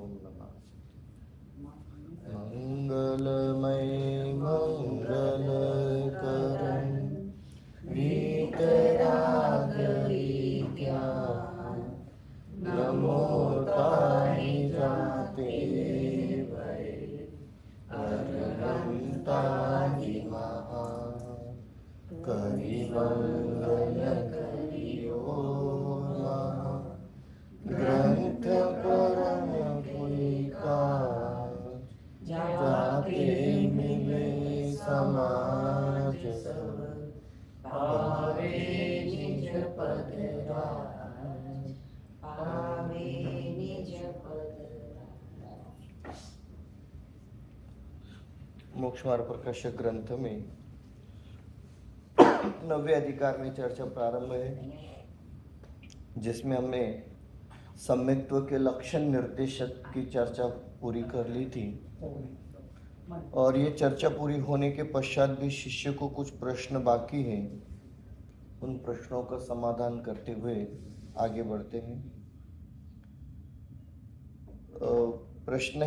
ओम नमः मंगलमय मंगलकरं वीतरागविद्या नमो ताहि जाते वै अरहन्ताहि महा कविमंगल कवियो महा ग्रंथ परम पुनिका जाते मिले समाज सब पावे निज पद राज पावे निज पद राज। मोक्ष मार्ग प्रकाशक ग्रंथ में 9वें अधिकार में चर्चा प्रारंभ है, जिसमें हमने सम्यक्त्व के लक्षण निर्देशक की चर्चा पूरी कर ली थी और ये चर्चा पूरी होने के पश्चात भी शिष्य को कुछ प्रश्न बाकी हैं। उन प्रश्नों का समाधान करते हुए आगे बढ़ते हैं। प्रश्न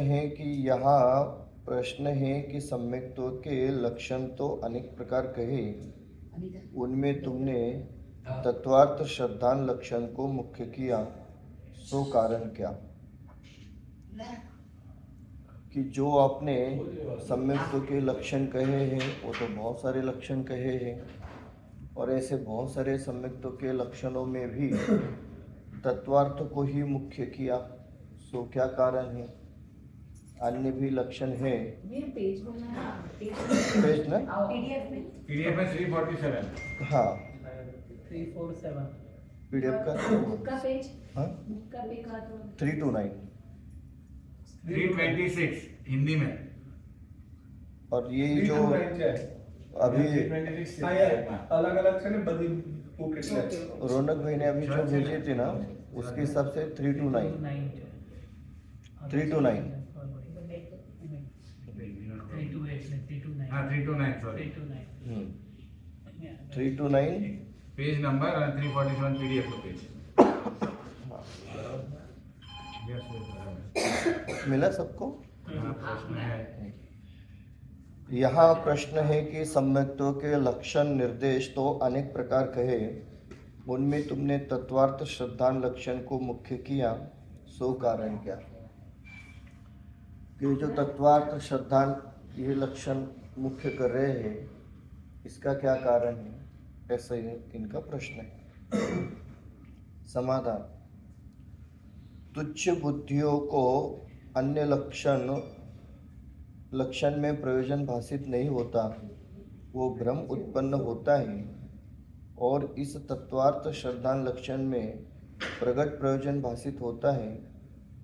है कि सम्यक्त्व के लक्षण तो अनेक प्रकार कहे, उनमें तुमने तत्वार्थ श्रद्धान लक्षण को मुख्य किया, सो कारण क्या? कि जो आपने सम्यक्त्व के लक्षण कहे हैं वो तो बहुत सारे लक्षण कहे हैं और ऐसे बहुत सारे सम्यक्त्व के लक्षणों में भी तत्वार्थ को ही मुख्य किया, सो क्या कारण है? अन्य भी लक्षण है। पेज ना पीडीएफ में 347। हाँ 347 पीडीएफ का बुक का पेज, हाँ बुक का पेज 329 326 हिंदी में। और ये जो अभी अलग अलग से बदी रौनक भाई ने अभी जो भेजे थे ना, उसके हिसाब से 329 sorry 329 page number 347 PDF page मिला सबको? प्रश्न है। यहाँ प्रश्न है कि सम्यक्त्व के लक्षण निर्देश तो अनेक प्रकार कहे, उनमें तुमने तत्वार्थ श्रद्धान लक्षण को मुख्य किया, सो कारण क्या? कि जो तत्वार्थ श्रद्धान ये लक्षण मुख्य कर रहे हैं, इसका क्या कारण है? ऐसा ही इनका प्रश्न है। समाधान: तुच्छ बुद्धियों को अन्य लक्षण में प्रयोजन भाषित नहीं होता, वो भ्रम उत्पन्न होता है, और इस तत्वार्थ श्रद्धान लक्षण में प्रगट प्रयोजन भाषित होता है,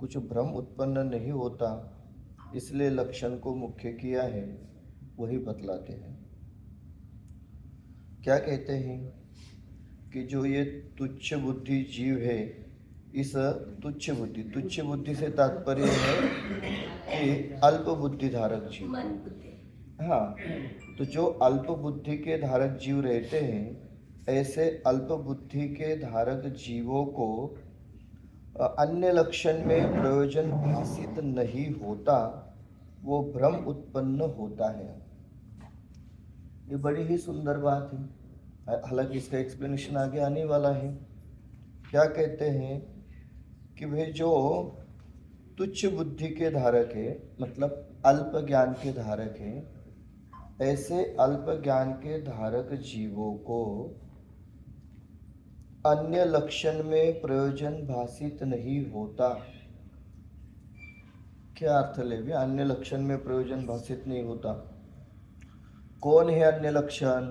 कुछ भ्रम उत्पन्न नहीं होता, इसलिए लक्षण को मुख्य किया है, वही बतलाते हैं। क्या कहते हैं कि जो ये तुच्छ बुद्धि जीव है, इस तुच्छ बुद्धि से तात्पर्य है कि अल्प बुद्धि धारक जीव। हाँ, तो जो अल्प बुद्धि के धारक जीव रहते हैं, ऐसे अल्प बुद्धि के धारक जीवों को अन्य लक्षण में प्रयोजन भाषित नहीं होता, वो भ्रम उत्पन्न होता है। ये बड़ी ही सुंदर बात है, हालांकि इसका एक्सप्लेनेशन आगे आने वाला है। क्या कहते हैं कि भाई जो तुच्छ बुद्धि के धारक है, मतलब अल्प ज्ञान के धारक है, ऐसे अल्प ज्ञान के धारक जीवों को अन्य लक्षण में प्रयोजन भाषित नहीं होता। क्या अर्थ ले? अन्य लक्षण में प्रयोजन भाषित नहीं होता। कौन है अन्य लक्षण?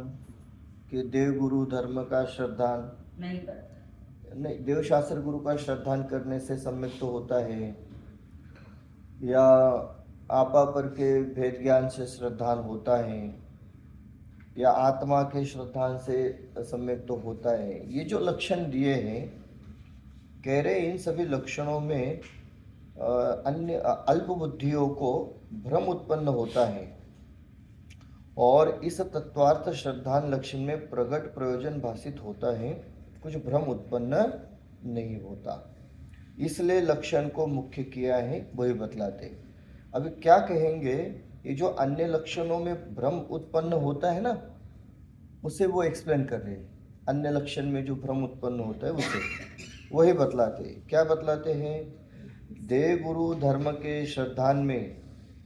कि देव गुरु धर्म का श्रद्धान नहीं, देव शास्त्र गुरु का श्रद्धान करने से सम्यक्त्व होता है, या आपा पर के भेद ज्ञान से श्रद्धान होता है, या आत्मा के श्रद्धान से सम्यक्त्व होता है। ये जो लक्षण दिए हैं, कह रहे इन सभी लक्षणों में अन्य अल्प बुद्धियों को भ्रम उत्पन्न होता है, और इस तत्वार्थ श्रद्धान लक्षण में प्रगट प्रयोजन भाषित होता है, कुछ भ्रम उत्पन्न नहीं होता। इसलिए लक्षण को मुख्य किया है, वही बतलाते। अभी क्या कहेंगे, ये जो अन्य लक्षणों में भ्रम उत्पन्न होता है ना, उसे वो एक्सप्लेन कर रहे हैं। अन्य लक्षण में जो भ्रम उत्पन्न होता है उसे वही बतलाते हैं। क्या बतलाते हैं? देव गुरु धर्म के श्रद्धान में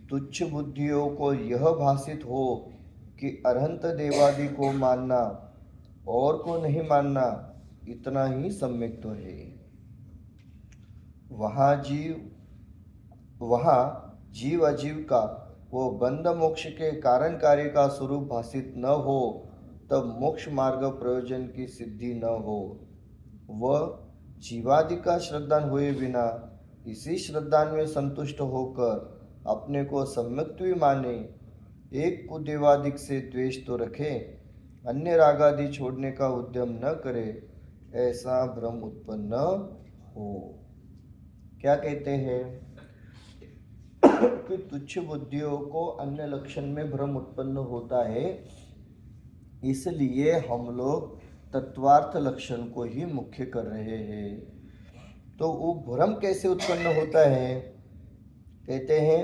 तुच्छ बुद्धियों को यह भाषित हो कि अरहंत देवादि को मानना और को नहीं मानना इतना ही सम्यक तो है। वहाँ जीव अजीव का वो बंध मोक्ष के कारण कार्य का स्वरूप भाषित न हो, तब मोक्ष मार्ग प्रयोजन की सिद्धि न हो। वह जीवादि का श्रद्धान हुए बिना इसी श्रद्धान में संतुष्ट होकर अपने को सम्यक्त्व माने, एक को देवादिक से द्वेष तो रखे, अन्य रागादि छोड़ने का उद्यम न करे, ऐसा भ्रम उत्पन्न हो। क्या कहते हैं कि तुच्छ बुद्धियों को अन्य लक्षण में भ्रम उत्पन्न होता है, इसलिए हम लोग तत्वार्थ लक्षण को ही मुख्य कर रहे हैं। तो वो भ्रम कैसे उत्पन्न होता है? कहते हैं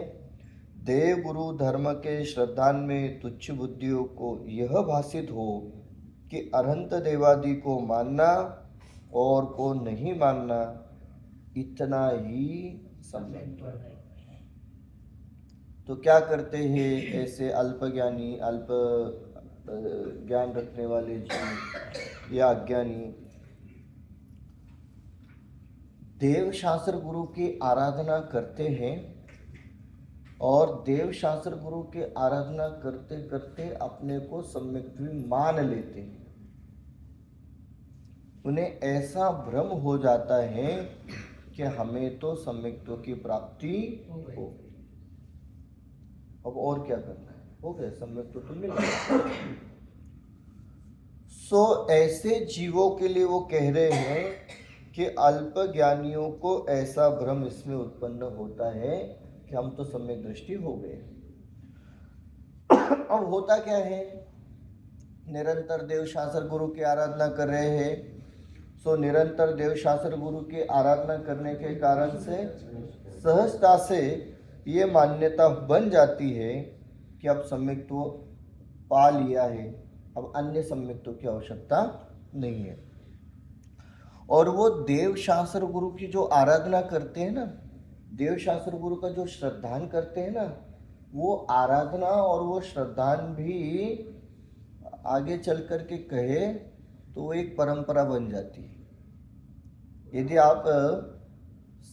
देव गुरु धर्म के श्रद्धान में तुच्छ बुद्धियों को यह भाषित हो कि अरहंत देवादि को मानना और को नहीं मानना इतना ही सम्यक है। तो क्या करते हैं ऐसे अल्पज्ञानी, अल्प ज्ञान रखने वाले जीव या अज्ञानी देव शास्त्र गुरु की आराधना करते हैं और देव शास्त्र गुरु की आराधना करते करते अपने को सम्यक्त्व मान लेते हैं। उन्हें ऐसा भ्रम हो जाता है कि हमें तो सम्यक्त्व की प्राप्ति हो गई, अब और क्या करना है, हो गया, सम्यक्त्व तो मिल गया। ऐसे जीवों के लिए वो कह रहे हैं कि अल्प ज्ञानियों को ऐसा भ्रम इसमें उत्पन्न होता है कि हम तो सम्यक दृष्टि हो गए। अब होता क्या है, निरंतर देव शास्त्र गुरु की आराधना कर रहे हैं, निरंतर देव शास्त्र गुरु की आराधना करने के कारण से सहजता से ये मान्यता बन जाती है कि अब सम्यक्त्व पा लिया है, अब अन्य सम्यक्त्व की आवश्यकता नहीं है। और वो देव शास्त्र गुरु की जो आराधना करते हैं ना, देव शास्त्र गुरु का जो श्रद्धान करते हैं ना, वो आराधना और वो श्रद्धान भी आगे चल कर के कहे तो वो एक परंपरा बन जाती है। यदि आप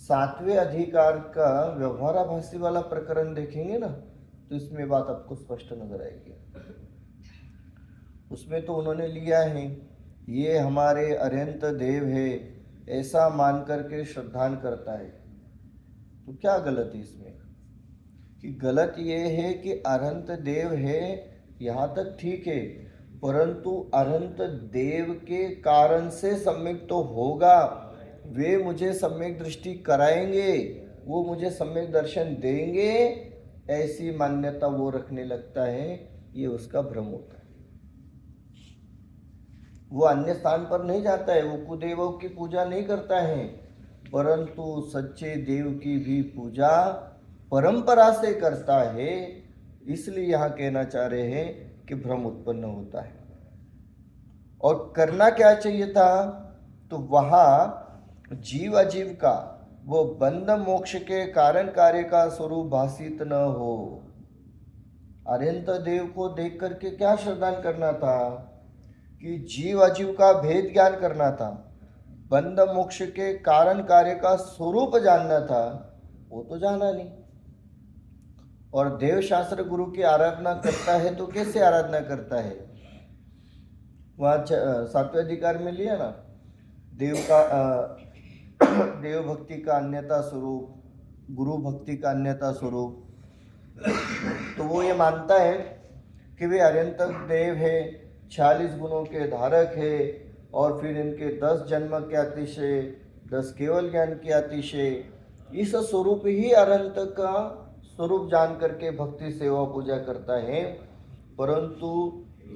7वें अधिकार का व्यवहाराभासी वाला प्रकरण देखेंगे ना, तो इसमें बात आपको स्पष्ट नजर आएगी। उसमें तो उन्होंने लिया है ये हमारे अरहंत देव है, ऐसा मान करके श्रद्धान करता है। तो क्या गलत है इसमें? कि गलत ये है कि अरहंत देव है, यहाँ तक ठीक है, परंतु अरहंत देव के कारण से सम्यक तो होगा, वे मुझे सम्यक दृष्टि कराएंगे, वो मुझे सम्यक दर्शन देंगे, ऐसी मान्यता वो रखने लगता है, ये उसका भ्रम होता है। वो अन्य स्थान पर नहीं जाता है, वो कुदेवों की पूजा नहीं करता है, परंतु सच्चे देव की भी पूजा परंपरा से करता है। इसलिए यहाँ कहना चाह रहे हैं कि भ्रम उत्पन्न होता है। और करना क्या चाहिए था? तो वहाँ जीव अजीव का वो बंध मोक्ष के कारण कार्य का स्वरूप भाषित न हो। अरहंत देव को देख करके क्या श्रद्धान करना था? कि जीव अजीव का भेद ज्ञान करना था, बंध मोक्ष के कारण कार्य का स्वरूप जानना था, वो तो जाना नहीं। और देव शास्त्र गुरु की आराधना करता है तो कैसे आराधना करता है? वहाँ 7वें अधिकार में लिया ना, देव का देव भक्ति का अन्यता स्वरूप, गुरु भक्ति का अन्यता स्वरूप। तो वो ये मानता है कि वे अरहंत देव है, 46 गुणों के धारक है, और फिर इनके 10 जन्म के अतिशय, 10 केवल ज्ञान के अतिशय, इस स्वरूप ही अरहंत का स्वरूप जान करके भक्ति सेवा पूजा करता है। परंतु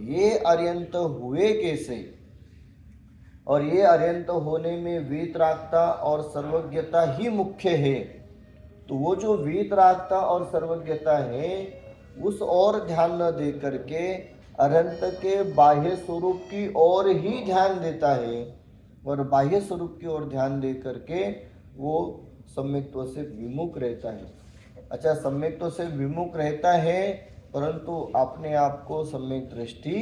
ये अरहंत हुए कैसे और ये अर्यंत होने में वीतरागता और सर्वज्ञता ही मुख्य है। तो वो जो वीतरागता और सर्वज्ञता है उस और ध्यान न दे करके अनंत के बाह्य स्वरूप की ओर ही ध्यान देता है, और बाह्य स्वरूप की ओर ध्यान दे करके वो सम्यक्त्व से विमुख रहता है। अच्छा, सम्यक्त्व से विमुख रहता है परंतु अपने आप को सम्यक दृष्टि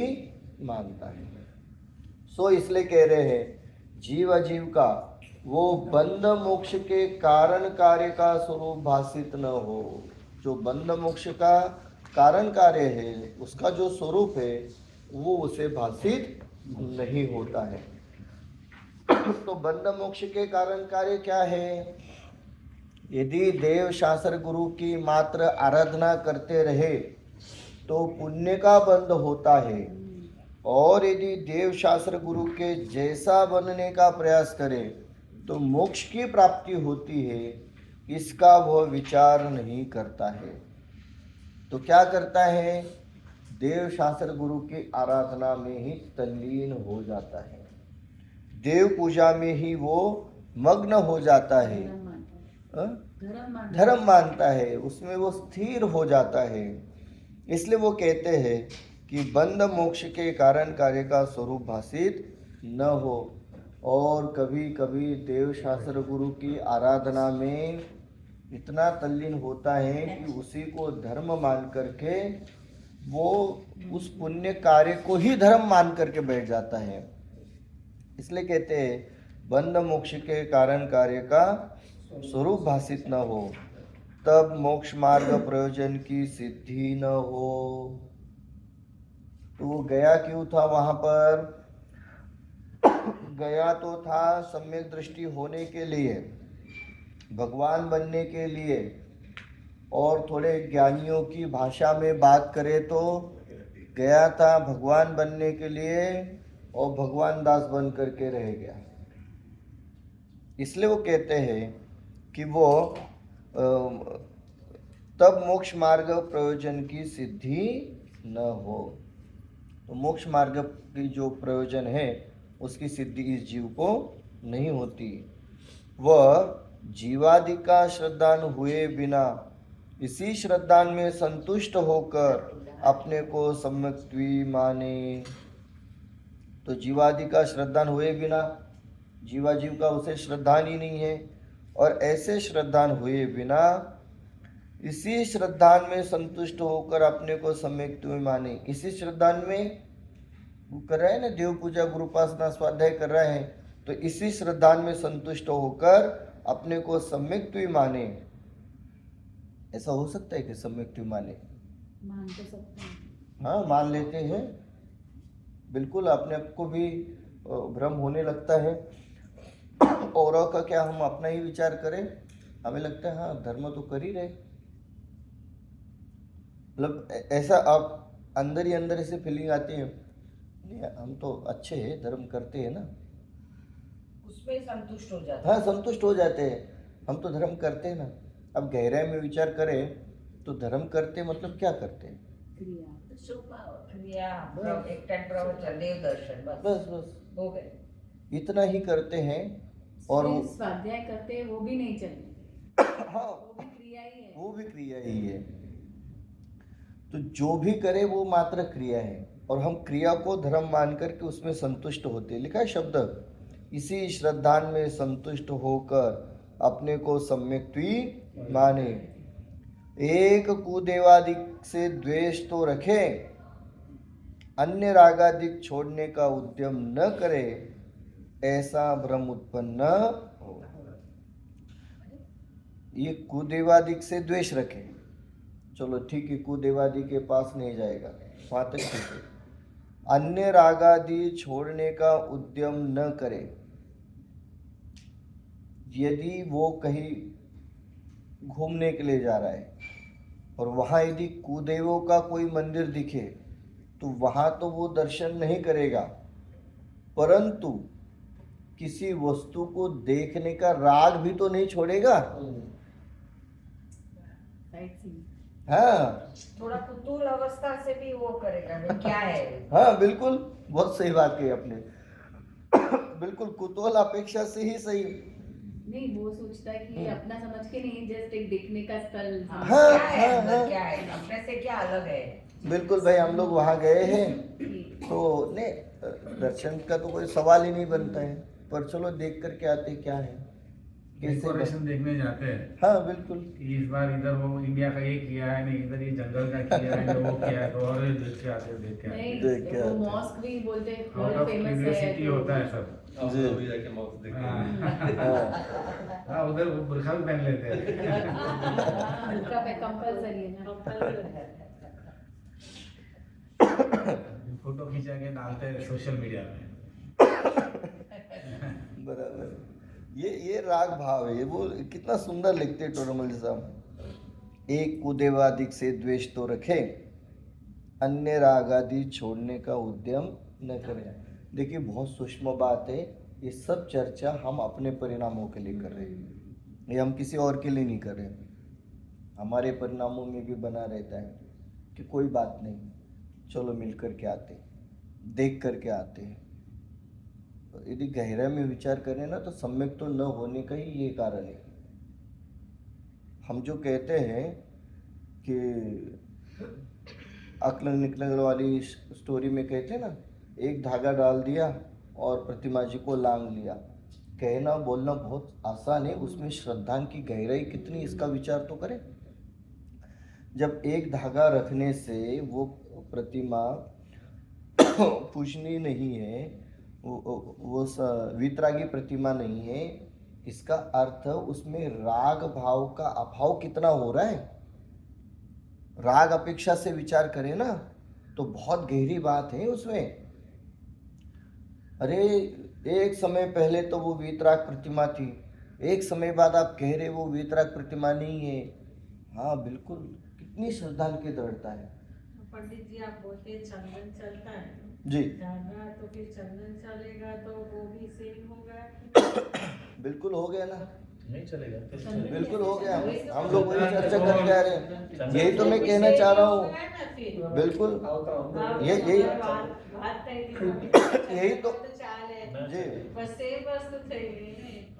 मानता है। सो इसलिए कह रहे हैं जीव अजीव का वो बंध मोक्ष के कारण कार्य का स्वरूप भाषित न हो। जो बंध मोक्ष का कारण कार्य है उसका जो स्वरूप है वो उसे भाषित नहीं होता है। तो बंध मोक्ष के कारण कार्य क्या है? यदि देव शास्त्र गुरु की मात्र आराधना करते रहे तो पुण्य का बंध होता है, और यदि देव शास्त्र गुरु के जैसा बनने का प्रयास करे तो मोक्ष की प्राप्ति होती है, इसका वह विचार नहीं करता है। तो क्या करता है? देव शास्त्र गुरु की आराधना में ही तल्लीन हो जाता है, देव पूजा में ही वो मग्न हो जाता है, धर्म मानता है, उसमें वो स्थिर हो जाता है। इसलिए वो कहते हैं कि बंध मोक्ष के कारण कार्य का स्वरूप भाषित न हो। और कभी कभी देव शास्त्र गुरु की आराधना में इतना तल्लीन होता है कि उसी को धर्म मान करके वो उस पुण्य कार्य को ही धर्म मान करके बैठ जाता है। इसलिए कहते हैं बंध मोक्ष के कारण कार्य का स्वरूप भाषित न हो, तब मोक्ष मार्ग प्रयोजन की सिद्धि न हो। तो वो गया क्यों था वहां पर? गया तो था सम्यक दृष्टि होने के लिए, भगवान बनने के लिए, और थोड़े ज्ञानियों की भाषा में बात करें तो गया था भगवान बनने के लिए और भगवान दास बन करके रह गया। इसलिए वो कहते हैं कि वो तब मोक्ष मार्ग प्रयोजन की सिद्धि न हो। तो मोक्ष मार्ग की जो प्रयोजन है उसकी सिद्धि इस जीव को नहीं होती। वह जीवादि का श्रद्धान हुए बिना इसी श्रद्धान में संतुष्ट होकर अपने को सम्यक्त्वी माने। तो जीवादि का श्रद्धान हुए बिना, जीवाजीव का उसे श्रद्धान ही नहीं है, और ऐसे श्रद्धान हुए बिना इसी श्रद्धान में संतुष्ट होकर अपने को सम्यक्त्वी माने। इसी श्रद्धान में वो कर रहा है ना, देव पूजा गुरुपासना स्वाध्याय कर रहा है, तो इसी श्रद्धान में संतुष्ट होकर अपने को सम्यक्त्वी माने। ऐसा हो सकता है कि सम्यक्त्वी माने? मान तो सकते हैं। हाँ, मान लेते हैं, बिल्कुल अपने आप को भी भ्रम होने लगता है। औरों का क्या हम अपना ही विचार करें? हमें लगता है हाँ धर्म तो कर ही रहे, मतलब ऐसा आप अंदर ही अंदर ऐसे फीलिंग आती है, नहीं हम तो अच्छे हैं, धर्म करते हैं ना, उसमें संतुष्ट हो जाता हाँ संतुष्ट हो जाते हैं, हम तो धर्म करते हैं ना। अब गहराई में विचार करें तो धर्म करते मतलब क्या करते हैं? क्रिया क्रिया, एक टाइम प्रवचन, देव दर्शन, बस बस बस हो गए। इतना ही करते हैं। और सिर्फ स्वाध्याय करते हैं वो भी नहीं चलेगा, हाँ वो भी क्रिया ही है। वो भी क्रिया ही है। तो जो भी करे वो मात्र क्रिया है, और हम क्रिया को धर्म मान करके उसमें संतुष्ट होते हैं। लिखा है शब्द, इसी श्रद्धान में संतुष्ट होकर अपने को सम्यक्त्वी माने। एक कुदेवादिक से द्वेष तो रखे, अन्य रागादिक छोड़ने का उद्यम न करे, ऐसा भ्रम उत्पन्न हो। ये कुदेवादिक से द्वेष रखे, चलो ठीक है, कुदेवादि के पास नहीं जाएगा, वहां तक ठीक है। अन्य रागादि छोड़ने का उद्यम न करे। यदि वो कहीं घूमने के लिए जा रहा है और वहाँ यदि कुदेवों का कोई मंदिर दिखे तो वहाँ तो वो दर्शन नहीं करेगा, परंतु किसी वस्तु को देखने का राग भी तो नहीं छोड़ेगा। Sight seeing. हाँ थोड़ा कुतूहल अवस्था से भी वो करेगा, भाई क्या है। हाँ बिल्कुल, बहुत सही बात कही आपने। बिल्कुल कुतूहल अपेक्षा से ही सही। नहीं, वो सोचता है कि अपना समझ के नहीं, जस्ट एक दिखने का स्थल समझ हाँ, क्या है अंदर, हाँ। क्या है अपने से, क्या अलग है? बिल्कुल भाई, हम लोग वहाँ गए हैं के। तो नहीं, दर्शन का तो कोई सवाल ही नहीं बनता है, पर चलो देख करके आते क्या है, कैसे डेकोरेशन देखने जाते हैं हाँ बिल्कुल। कि इस बार इधर वो इंडिया का ये किया है, नहीं इधर ये जंगल का किया है, नहीं वो किया है, तो और ये देख के आते हैं, देख के आते हैं। देख के नहीं, वो आते हैं। मॉस्क भी बोलते हैं आउट वर्ल्ड ऑफ फेमस है क्यूरियोसिटी तो- होता है सब। जी। हाँ हाँ, हाँ, उधर वो बुर्खा भी पहन लेते हैं। उनका पे कंपलसरी है ना। फोटो खींचा के डालते हैं सोशल मीडिया में। बराबर। ये राग भाव है, ये वो कितना सुंदर लिखते हैं टोरमल साहब। एक कुदेवादिक से द्वेष तो रखे, अन्य राग आदि छोड़ने का उद्यम न करें। देखिए बहुत सूक्ष्म बात है, ये सब चर्चा हम अपने परिणामों के लिए कर रहे हैं, ये हम किसी और के लिए नहीं कर रहे। हमारे परिणामों में भी बना रहता है कि कोई बात नहीं, चलो मिल कर के आते, देख कर के आते हैं। यदि गहराई में विचार करें ना तो सम्यक तो न होने का ही ये कारण है। हम जो कहते हैं कि अक्ल निकलने वाली स्टोरी में कहते हैं ना, एक धागा डाल दिया और प्रतिमा जी को लांग लिया। कहना बोलना बहुत आसान है, उसमें श्रद्धा की गहराई कितनी इसका विचार तो करें। जब एक धागा रखने से वो प्रतिमा पूजनीय नहीं है, वो वितरागी प्रतिमा नहीं है, इसका अर्थ उसमें राग भाव का अभाव कितना हो रहा है। राग अपेक्षा से विचार करें ना तो बहुत गहरी बात है उसमें। अरे एक समय पहले तो वो वीतराग प्रतिमा थी, एक समय बाद आप कह रहे वो वीतराग प्रतिमा नहीं है। हाँ बिल्कुल, कितनी श्रद्धा की दृढ़ता है। पंडित जी आप बोलते हैं चंदन चलता है जी धागा, तो फिर चंदन चलेगा तो वो भी सेम होगा। बिल्कुल हो गया ना, नहीं चलेगा। बिल्कुल हो गया। हम लोग वही चर्चा करके आ रहे हैं, यही तो मैं कहना चाह रहा हूँ। बिल्कुल यही तो जी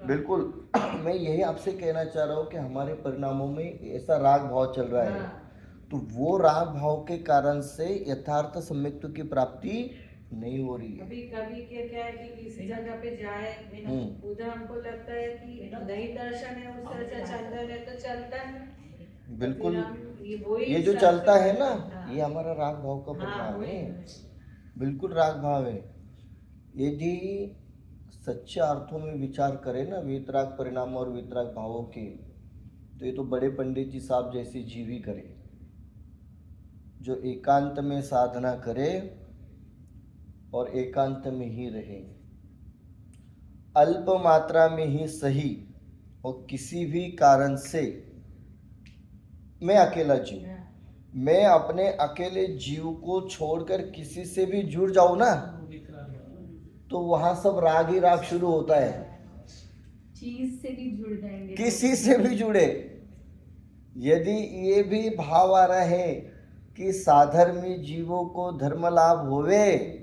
बिल्कुल मैं यही आपसे कहना चाह रहा हूँ कि हमारे परिणामों में ऐसा राग भाव चल रहा है, तो वो राग भाव के कारण से यथार्थ सम्यक्त्व की प्राप्ति नहीं हो रही है। कभी कभी क्या है कि किसी जगह पे जाए उधर हमको लगता है कि नहीं दर्शन है, उससे अच्छा चंदन है तो चलता है। बिल्कुल, वही ये जो सब चलता है ना, हाँ। ये हमारा राग भाव का हाँ, परिणाम वही। है। बिल्कुल राग भाव है। यदि सच्चे अर्थों में विचार करें ना वीतराग परिणाम और वीतराग भावों के, तो ये तो बड़े पंडित जी साहब जैसे जीव ही करे, जो एकांत में साधना करे और एकांत में ही रहे, अल्प मात्रा में ही सही, और किसी भी कारण से मैं अकेला जीव, मैं अपने अकेले जीव को छोड़कर किसी से भी जुड़ जाऊं ना, तो वहां सब राग ही राग शुरू होता है। चीज से भी जुड़ जाएंगे, किसी से भी जुड़े, यदि ये भी भाव आ रहा है कि साधर्मी जीवों को धर्म लाभ होवे,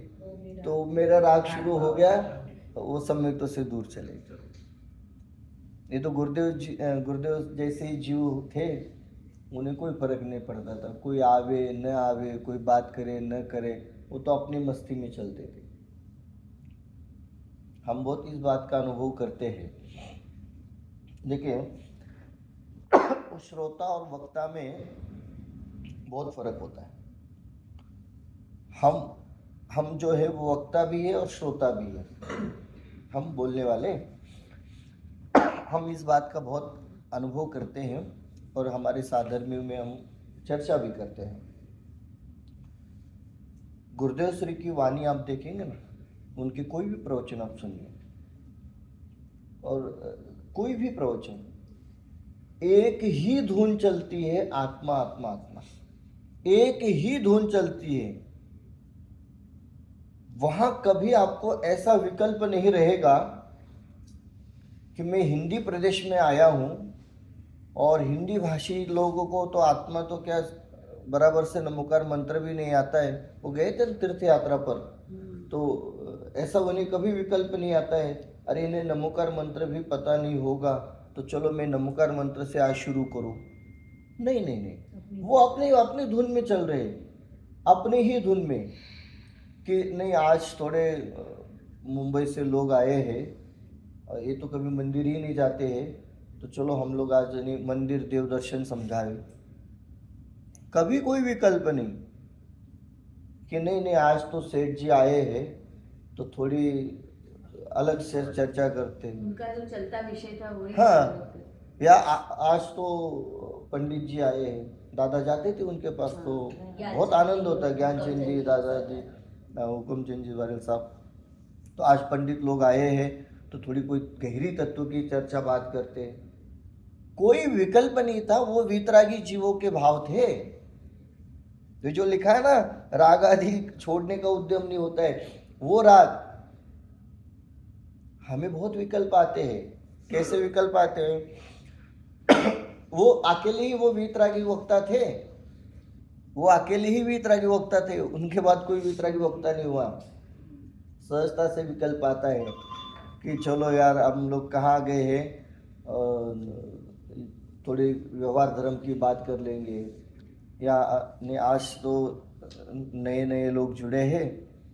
तो मेरा राग शुरू हो गया, तो वो सम्यक्त्व से दूर चले। ये तो गुरुदेव जैसे ही जीव थे, उन्हें कोई फर्क नहीं पड़ता था, कोई आवे न आवे, कोई बात करे न करे, वो तो अपनी मस्ती में चलते थे। हम बहुत इस बात का अनुभव करते हैं। देखिए श्रोता और वक्ता में बहुत फर्क होता है। हम जो है वो वक्ता भी है और श्रोता भी है, हम बोलने वाले। हम इस बात का बहुत अनुभव करते हैं और हमारे साधर्मियों में हम चर्चा भी करते हैं। गुरुदेव श्री की वाणी आप देखेंगे ना, उनके कोई भी प्रवचन आप सुनिए, और कोई भी प्रवचन, एक ही धुन चलती है, आत्मा आत्मा आत्मा, एक ही धुन चलती है। वहां कभी आपको ऐसा विकल्प नहीं रहेगा कि मैं हिंदी प्रदेश में आया हूं और हिंदी भाषी लोगों को तो आत्मा तो क्या बराबर से नमोकार मंत्र भी नहीं आता है, वो गए थे तीर्थ यात्रा पर, तो ऐसा उन्हें कभी विकल्प नहीं आता है, अरे इन्हें नमोकार मंत्र भी पता नहीं होगा तो चलो मैं नमोकार मंत्र से आज शुरू करूं। नहीं नहीं नहीं, वो अपने अपने धुन में चल रहे हैं, अपने ही धुन में, कि नहीं आज थोड़े मुंबई से लोग आए हैं, ये तो कभी मंदिर ही नहीं जाते हैं, तो चलो हम लोग आज नहीं मंदिर देव दर्शन समझाए। कभी कोई विकल्प नहीं कि नहीं नहीं आज तो सेठ जी आए हैं तो थोड़ी अलग से चर्चा करते हैं। उनका जो चलता विषय था वही। हाँ, या आज तो पंडित जी आए हैं, दादा जाते थे उनके पास तो बहुत आनंद होता है, ज्ञानचंद जी, दादाजी, हुकुमचंद जी वाले साहब, तो आज पंडित लोग आए हैं तो थोड़ी कोई गहरी तत्व की चर्चा बात करते हैं। कोई विकल्प नहीं था, वो वीतरागी जीवों के भाव थे। तो जो लिखा है ना, राग आदि छोड़ने का उद्यम नहीं होता है, वो राग। हमें बहुत विकल्प आते हैं। कैसे विकल्प आते हैं? वो अकेले ही वो वीतरागी वक्ता थे, वो अकेले ही वीतरागी वक्ता थे, उनके बाद कोई वीतरागी वक्ता नहीं हुआ। सहजता से विकल्प आता है कि चलो यार हम लोग कहाँ गए हैं, थोड़ी व्यवहार धर्म की बात कर लेंगे, या आज तो नए नए लोग जुड़े हैं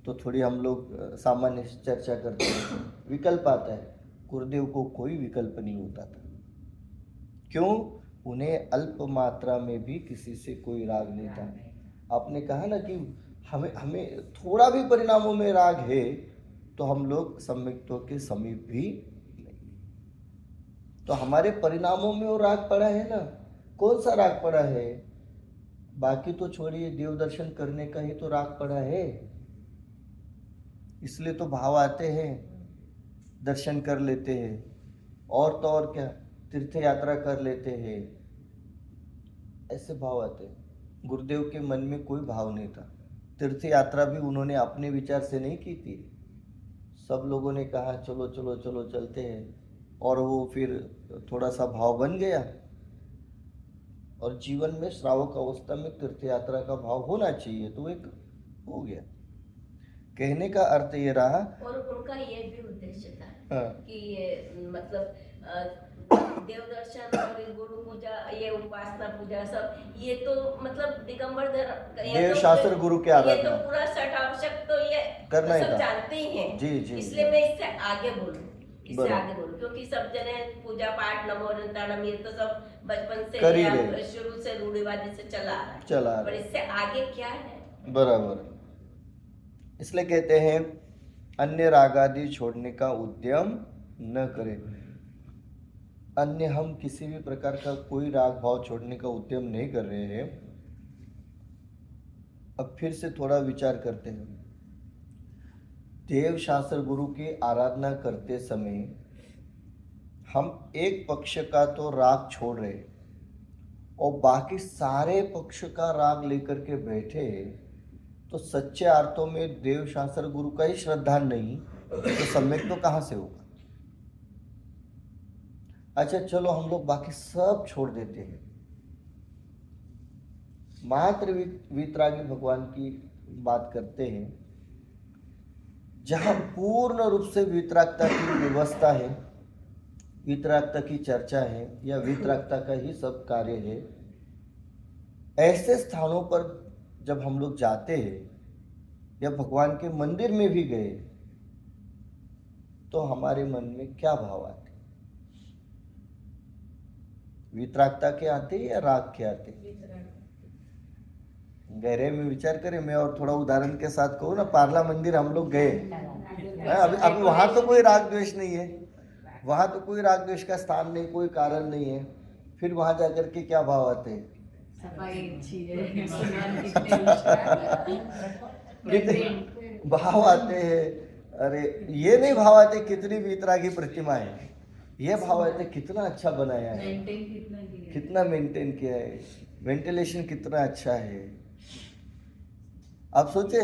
तो थोड़ी हम लोग सामान्य चर्चा करते हैं। विकल्प आता है। गुरुदेव को कोई विकल्प नहीं होता था। क्यों? उन्हें अल्प मात्रा में भी किसी से कोई राग नहीं था। आपने कहा ना कि हमें थोड़ा भी परिणामों में राग है तो हम लोग सम्यक्तों के समीप भी नहीं। तो हमारे परिणामों में वो राग पड़ा है ना। कौन सा राग पड़ा है? बाकी तो छोड़िए, देव दर्शन करने का ही तो राग पड़ा है। इसलिए तो भाव आते हैं, दर्शन कर लेते हैं, और तो और क्या, तीर्थ यात्रा कर लेते हैं, ऐसे भाव आते हैं। गुरुदेव के मन में कोई भाव नहीं था। तीर्थ यात्रा भी उन्होंने अपने विचार से नहीं की थी, सब लोगों ने कहा चलो चलो चलो चलते हैं, और वो फिर थोड़ा सा भाव बन गया। और जीवन में श्रावक अवस्था में तीर्थ यात्रा का भाव होना चाहिए, तो एक हो गया। कहने का अर्थ ये रहा। और उनका ये भी उद्देश्य था हाँ। कि ये मतलब देव दर्शन और ये गुरु पूजा, ये उपासना पूजा, सब ये तो मतलब दिगंबर देव शास्त्र गुरु के ये आराधना तो पूरा छठ आवश्यक तो ये करना ही सब था। जानते ही हैं। जी, जी, इसलिए जी। मैं इससे आगे बोलूं, बराबर। आगे बोलूं, क्योंकि सब जने पूजा पाठ नमो नमः ये तो सब बचपन से कर ही या रहे। शुरू से रूढ़िवादी से चला आ रहा है। चला आ रहा पर है। इससे आगे क्या है? बराबर। इसलिए कहते हैं अन्य रागादि छोड़ने का उद्यम न करें। अन्य हम किसी भी प्रकार का कोई राग भाव छोड़ने का उद्यम नहीं कर रहे हैं। अब फिर से थोड़ा विचार करते हैं। देव शास्त्र गुरु की आराधना करते समय हम एक पक्ष का तो राग छोड़ रहे और बाकी सारे पक्ष का राग लेकर के बैठे, तो सच्चे अर्थों में देव शास्त्र गुरु का ही श्रद्धा नहीं तो सम्यक तो कहाँ से होगा? अच्छा चलो हम लोग बाकी सब छोड़ देते हैं, मात्र वीतरागी भगवान की बात करते हैं, जहां पूर्ण रूप से वीतरागता की व्यवस्था है, वीतरागता की चर्चा है, या वीतरागता का ही सब कार्य है। ऐसे स्थानों पर जब हम लोग जाते हैं या भगवान के मंदिर में भी गए तो हमारे मन में क्या भाव आते? वीतरागता के आते या राग के आते? गहरे में विचार करें। मैं और थोड़ा उदाहरण के साथ कहूँ ना, पार्ला मंदिर हम लोग गए, अभी वहां तो कोई राग द्वेष नहीं है, वहां तो कोई राग द्वेष का स्थान नहीं, कोई कारण नहीं है। फिर वहां जाकर के क्या भाव आते हैं? सफाई अच्छी है, कितने भाव आते हैं। अरे ये नहीं भाव आते कितनी वीतरागी प्रतिमा है, ये भाव आते कितना अच्छा बनाया है, मेंटेन कितना किया है। कितना मेंटेन किया है, वेंटिलेशन कितना अच्छा है। आप सोचे,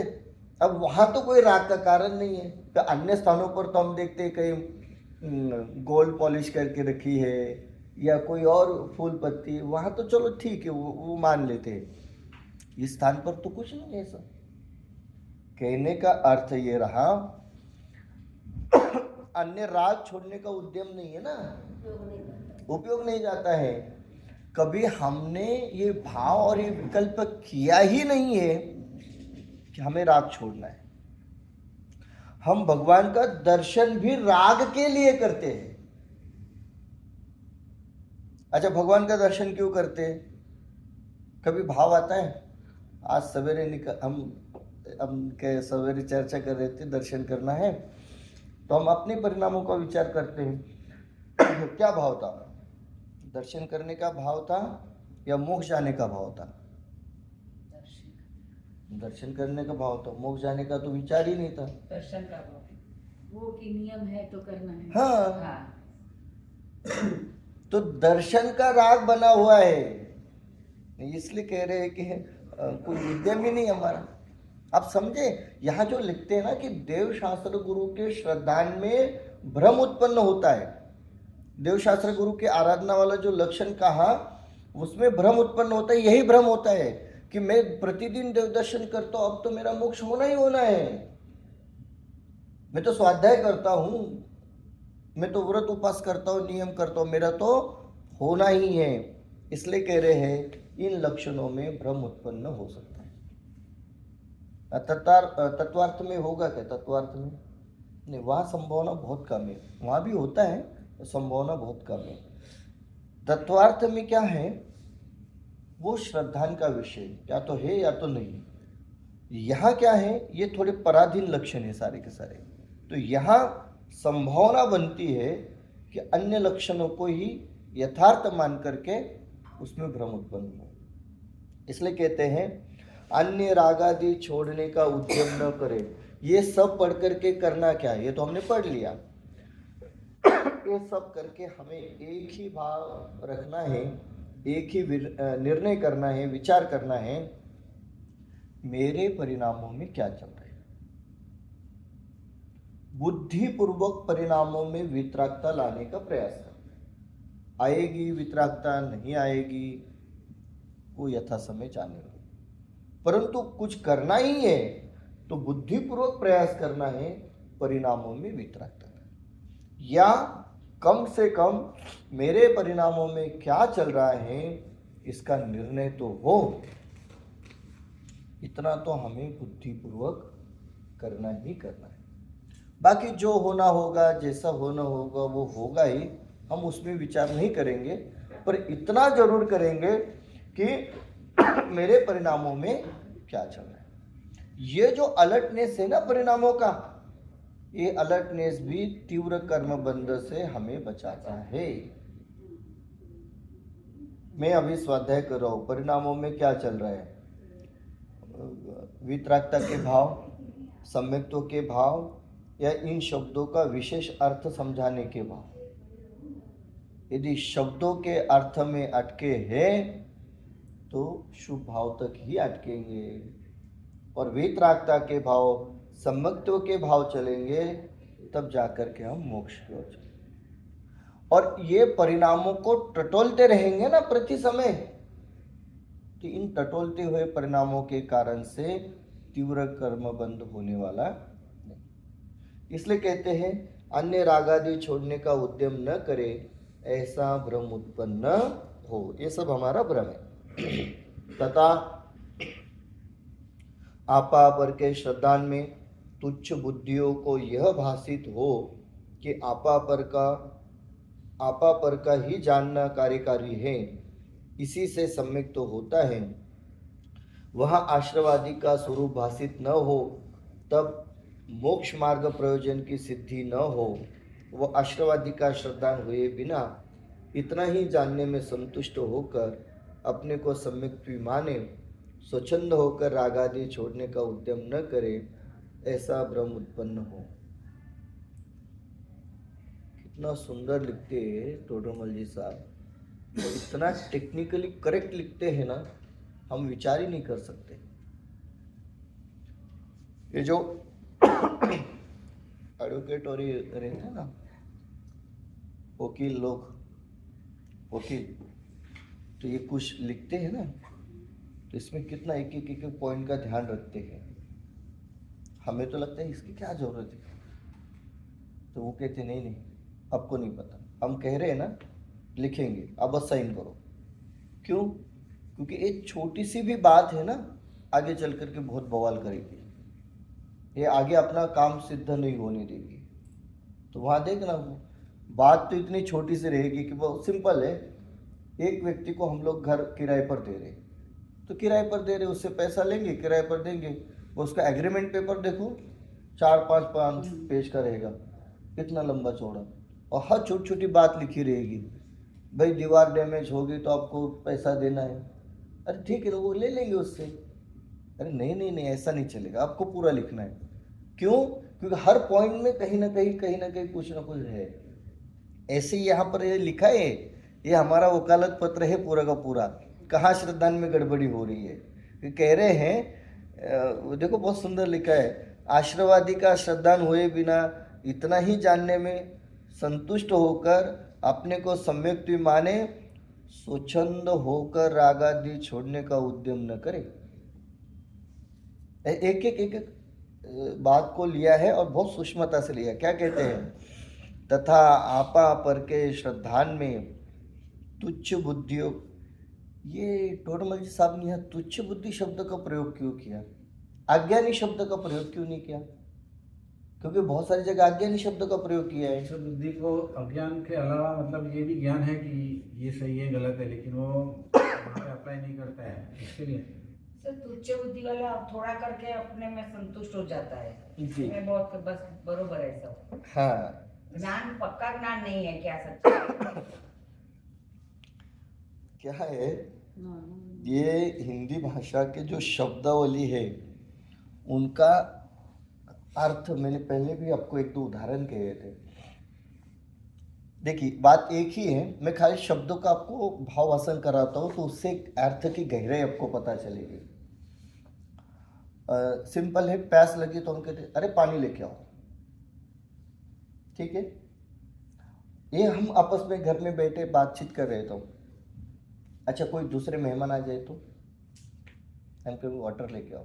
अब वहां तो कोई राग का कारण नहीं है। तो अन्य स्थानों पर तो हम देखते हैं कहीं गोल्ड पॉलिश करके रखी है या कोई और फूल पत्ती, वहां तो चलो ठीक है, वो मान लेते हैं। इस स्थान पर तो कुछ नहीं है ऐसा। कहने का अर्थ ये रहा अन्य राग छोड़ने का उद्यम नहीं है ना, उपयोग नहीं करता। उपयोग नहीं जाता है। कभी हमने ये भाव और ये विकल्प किया ही नहीं है कि हमें राग छोड़ना है। हम भगवान का दर्शन भी राग के लिए करते हैं। अच्छा, भगवान का दर्शन क्यों करते हैं? कभी भाव आता है, आज सवेरे हम सवेरे चर्चा कर रहे थे, दर्शन करना है, तो हम अपने परिणामों का विचार करते हैं। क्या भाव था? दर्शन करने का भाव था या मोक्ष जाने का भाव था? दर्शन करने का भाव था, मोक्ष जाने का तो विचार ही नहीं था। दर्शन का भाव। वो कि नियम है तो करना है। हाँ, हाँ। तो दर्शन का राग बना हुआ है, इसलिए कह रहे हैं कि कोई उद्यम ही नहीं हमारा। आप समझे, यहाँ जो लिखते हैं ना कि देव शास्त्र गुरु के श्रद्धान में भ्रम उत्पन्न होता है, देव शास्त्र गुरु के आराधना वाला जो लक्षण कहा उसमें भ्रम उत्पन्न होता है। यही भ्रम होता है कि मैं प्रतिदिन देव दर्शन करता हूं, अब तो मेरा मोक्ष होना ही होना है, मैं तो स्वाध्याय करता हूं, मैं तो व्रत उपास करता हूं, नियम करता हूं, मेरा तो होना ही है। इसलिए कह रहे हैं इन लक्षणों में भ्रम उत्पन्न हो सकता है। तत्वार्थ में होगा क्या? तत्वार्थ में नहीं, वहाँ संभावना बहुत कम है। वहाँ भी होता है, संभावना बहुत कम है। तत्वार्थ में क्या है, वो श्रद्धान का विषय या तो है या तो नहीं। यहाँ क्या है, ये थोड़े पराधीन लक्षण है सारे के सारे। तो यहाँ संभावना बनती है कि अन्य लक्षणों को ही यथार्थ मान करके उसमें भ्रम उत्पन्न हो। इसलिए कहते हैं अन्य रागादि छोड़ने का उद्यम न करे। ये सब पढ़ करके करना क्या है, ये तो हमने पढ़ लिया। ये सब करके हमें एक ही भाव रखना है, एक ही निर्णय करना है, विचार करना है, मेरे परिणामों में क्या चल रहा है। बुद्धिपूर्वक परिणामों में वितरागता लाने का प्रयास करना। आएगी वितरागता, नहीं आएगी वो यथा समय जानेंगे, परंतु कुछ करना ही है तो बुद्धिपूर्वक प्रयास करना है परिणामों में वितरागता, या कम से कम मेरे परिणामों में क्या चल रहा है इसका निर्णय तो हो। इतना तो हमें बुद्धिपूर्वक करना ही करना है। बाकी जो होना होगा, जैसा होना होगा वो होगा ही, हम उसमें विचार नहीं करेंगे, पर इतना जरूर करेंगे कि मेरे परिणामों में क्या चल रहा है। ये जो अलर्टनेस है ना परिणामों का, ये अलर्टनेस भी तीव्र कर्म बंध से हमें बचाता है। मैं अभी स्वाध्याय कर रहा हूं, परिणामों में क्या चल रहा है, वितरागता के भाव, सम्यक्त्व के भाव, या इन शब्दों का विशेष अर्थ समझाने के भाव। यदि शब्दों के अर्थ में अटके हैं तो शुभ भाव तक ही अटकेंगे, और वितरागता के भाव, सम्यक्त्व के भाव चलेंगे, तब जाकर के हम मोक्ष की ओर चलेंगे। और ये परिणामों को टटोलते रहेंगे ना प्रति समय, तो इन टटोलते हुए परिणामों के कारण से तीव्र कर्म बंद होने वाला नहीं। इसलिए कहते हैं अन्य रागादि छोड़ने का उद्यम न करे, ऐसा भ्रम उत्पन्न हो। ये सब हमारा भ्रम है। तथा आपा पर के श्रद्धान में तुच्छ बुद्धियों को यह भाषित हो कि आपा पर का ही जानना कार्यकारी है, इसी से सम्यक तो होता है, वह आश्रवादी का स्वरूप भाषित न हो, तब मोक्ष मार्ग प्रयोजन की सिद्धि न हो। वह आश्रवादी का श्रद्धान हुए बिना इतना ही जानने में संतुष्ट होकर अपने को सम्यक माने, स्वच्छंद होकर रागादि छोड़ने का उद्यम न करे, ऐसा भ्रम उत्पन्न हो। कितना सुंदर लिखते हैं टोडरमल जी साहब, इतना टेक्निकली करेक्ट लिखते हैं ना, हम विचार ही नहीं कर सकते। ये जो एडवोकेट और ये रहते हैं ना, वकील लोग, वकील, तो ये कुछ लिखते हैं ना, तो इसमें कितना एक एक पॉइंट का ध्यान रखते हैं। हमें तो लगता है इसकी क्या जरूरत है, तो वो कहते नहीं नहीं आपको नहीं पता, हम कह रहे हैं ना लिखेंगे, आप बस साइन करो। क्यों? क्योंकि एक छोटी सी भी बात है ना आगे चल कर के बहुत बवाल करेगी, ये आगे अपना काम सिद्ध नहीं होने देगी। तो वहाँ देखना बात तो इतनी छोटी सी रहेगी कि वो सिंपल है। एक व्यक्ति को हम लोग घर किराए पर दे रहे, तो किराए पर दे रहे उससे पैसा लेंगे, किराए पर देंगे, वो उसका एग्रीमेंट पेपर देखो 4-5 पेज का रहेगा, इतना लंबा चौड़ा, और हर छोटी छोटी बात लिखी रहेगी। भाई दीवार डैमेज होगी तो आपको पैसा देना है। अरे ठीक है, वो ले लेंगे उससे। अरे नहीं नहीं नहीं, ऐसा नहीं चलेगा, आपको पूरा लिखना है। क्यों? क्योंकि हर पॉइंट में कहीं ना कहीं कुछ ना कुछ है। ऐसे ही यहाँ पर ये लिखा है, ये हमारा वकालत पत्र है पूरा का पूरा। कहाँ श्रद्धान में गड़बड़ी हो रही है? ये कह रहे हैं, देखो बहुत सुंदर लिखा है, आश्रवादी का श्रद्धान हुए बिना इतना ही जानने में संतुष्ट होकर अपने को सम्यक माने, स्वच्छंद होकर रागादि छोड़ने का उद्यम न करे। एक एक बात को लिया है और बहुत सूक्ष्मता से लिया। क्या कहते हैं? तथा आपा पर के श्रद्धान में तुच्छ बुद्धियों, ये टोडरमल जी साहब ने यहाँ तुच्छ बुद्धि शब्द का प्रयोग क्यों किया? अज्ञानी शब्द का प्रयोग क्यों नहीं किया? क्योंकि बहुत सारी जगह अज्ञानी शब्द का प्रयोग किया है। तुच्छ बुद्धि को अज्ञान के अलावा मतलब ये भी ज्ञान है कि ये सही है गलत है, लेकिन वो अप्लाई नहीं करता है, इसके लिए सर तुच्छ बुद्धि वाला थोड़ा करके अपने में संतुष्ट हो जाता है। जी। मैं बहुत बस बरोबर है सब। हाँ, ज्ञान पक्का ज्ञान नहीं है क्या सच्चा? क्या है, ये हिंदी भाषा के जो शब्दावली है उनका अर्थ मैंने पहले भी आपको 1-2 उदाहरण कहे थे। देखिए बात एक ही है, मैं खाली शब्दों का आपको भावासन कराता हूँ तो उससे अर्थ की गहराई आपको पता चलेगी। सिंपल है, प्यास लगी तो हम कहते अरे पानी लेके आओ, ठीक है। ये हम आपस में घर में बैठे बातचीत कर रहे तो अच्छा कोई दूसरे मेहमान आ जाए तो हम कहेंगे वाटर लेके आओ।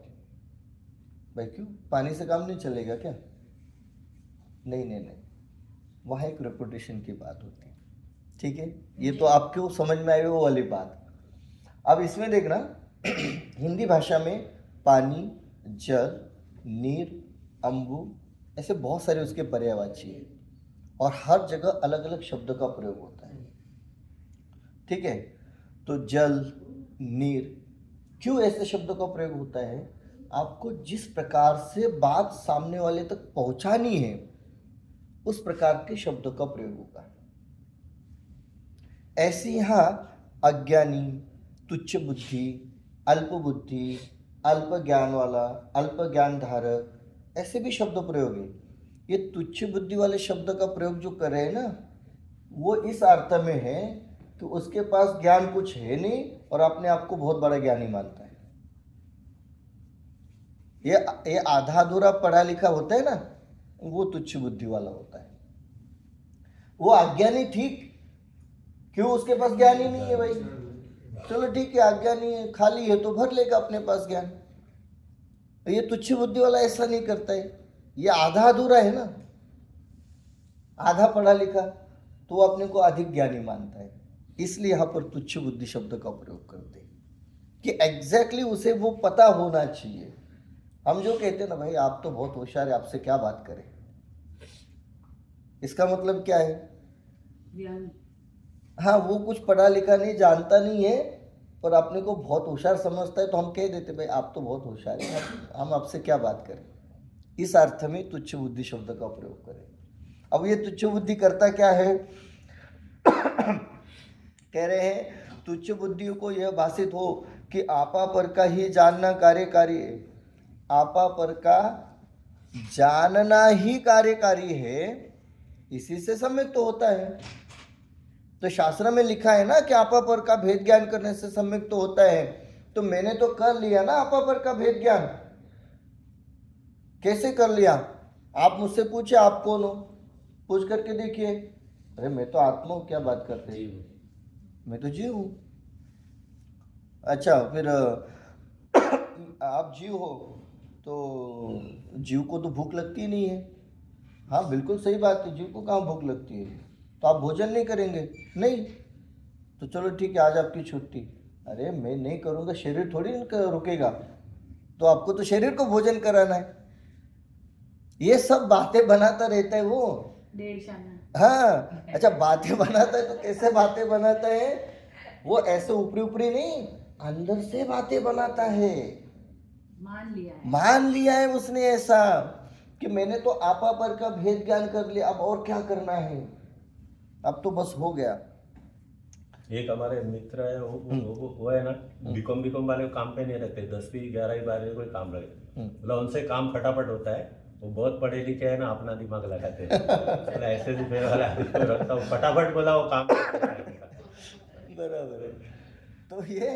भाई क्यों? पानी से काम नहीं चलेगा क्या? नहीं नहीं नहीं, वहाँ एक रेपुटेशन की बात होती है, ठीक है। ये तो आपको समझ में आई वो वाली बात। अब इसमें देखना हिंदी भाषा में पानी, जल, नीर, अम्बु ऐसे बहुत सारे उसके पर्यायवाची है और हर जगह अलग अलग शब्द का प्रयोग होता है, ठीक है। तो जल, नीर, क्यों ऐसे शब्दों का प्रयोग होता है? आपको जिस प्रकार से बात सामने वाले तक पहुंचानी है उस प्रकार के शब्दों का प्रयोग होगा। ऐसे यहाँ अज्ञानी, तुच्छ बुद्धि, अल्प बुद्धि, अल्प ज्ञान वाला, अल्प ज्ञान धारक ऐसे भी शब्द प्रयोग है। ये तुच्छ बुद्धि वाले शब्द का प्रयोग जो कर रहे हैं ना, वो इस अर्थ में है कि उसके पास ज्ञान कुछ है नहीं और अपने आप को बहुत बड़ा ज्ञानी मानता है। ये आधा अधूरा पढ़ा लिखा होता है ना, वो तुच्छ बुद्धि वाला होता है। वो अज्ञानी ठीक, क्यों? उसके पास ज्ञान ही नहीं है भाई। चलो ठीक है, अज्ञानी है, खाली है तो भर लेगा अपने पास ज्ञान। ये तुच्छ बुद्धि वाला ऐसा नहीं करता है, ये आधा अधूरा है ना, आधा पढ़ा लिखा, तो वो अपने को अधिक ज्ञानी मानता है। इसलिए यहाँ पर तुच्छ बुद्धि शब्द का प्रयोग करते हैं कि एग्जैक्टली उसे वो पता होना चाहिए। हम जो कहते हैं ना भाई आप तो बहुत होशियार है, आपसे क्या बात करें, इसका मतलब क्या है? हाँ, वो कुछ पढ़ा लिखा नहीं, जानता नहीं है और अपने को बहुत होशियार समझता है, तो हम कह देते भाई आप तो बहुत होशियार है, हम आपसे क्या बात करें। इस अर्थ में तुच्छ बुद्धि शब्द का प्रयोग करें। अब ये तुच्छ बुद्धि करता क्या है? कह रहे हैं तुच्छ बुद्धि को यह भाषित हो कि आपा पर का ही जानना कार्यकारी है। आपा पर का जानना ही कार्यकारी है, इसी से सम्यक तो होता है। तो शास्त्र में लिखा है ना कि आपा पर का भेद ज्ञान करने से सम्यक तो होता है। तो मैंने तो कर लिया ना आपा पर का भेद ज्ञान। कैसे कर लिया? आप मुझसे पूछे आप कौन हो, पूछ करके देखिए। अरे मैं तो आत्मा हूँ, क्या बात करते हैं, मैं तो जीव हूँ। अच्छा फिर आप जीव हो तो जीव को तो भूख लगती नहीं है, हाँ बिल्कुल सही बात है, जीव को कहाँ भूख लगती है? तो आप भोजन नहीं करेंगे? नहीं, तो चलो ठीक है, आज आपकी छुट्टी। अरे मैं नहीं करूँगा, शरीर थोड़ी रुकेगा, तो आपको तो शरीर को भोजन कराना है। ये सब बातें बनाता रहता है वो। 1.5 शाना। हाँ, अच्छा बातें बनाता है तो कैसे बातें बनाता है? वो ऐसे ऊपरी ऊपरी नहीं, अंदर से बातें बनाता है। मान लिया है उसने ऐसा कि मैंने तो आपा पर का भेद ज्ञान कर लिया, अब और क्या करना है, अब तो बस हो गया। एक हमारे मित्र है वो है ना बीकॉम वाले काम पे नहीं रहते, 10वीं 11वीं 12वीं कोई काम रहे, मतलब उनसे काम फटाफट होता है। वो बहुत पढ़े लिखे है ना, अपना दिमाग लगाते हैं। मतलब ऐसे भी मेरे वाला रखता हूँ, फटाफट बोला वो काम बराबर है। तो ये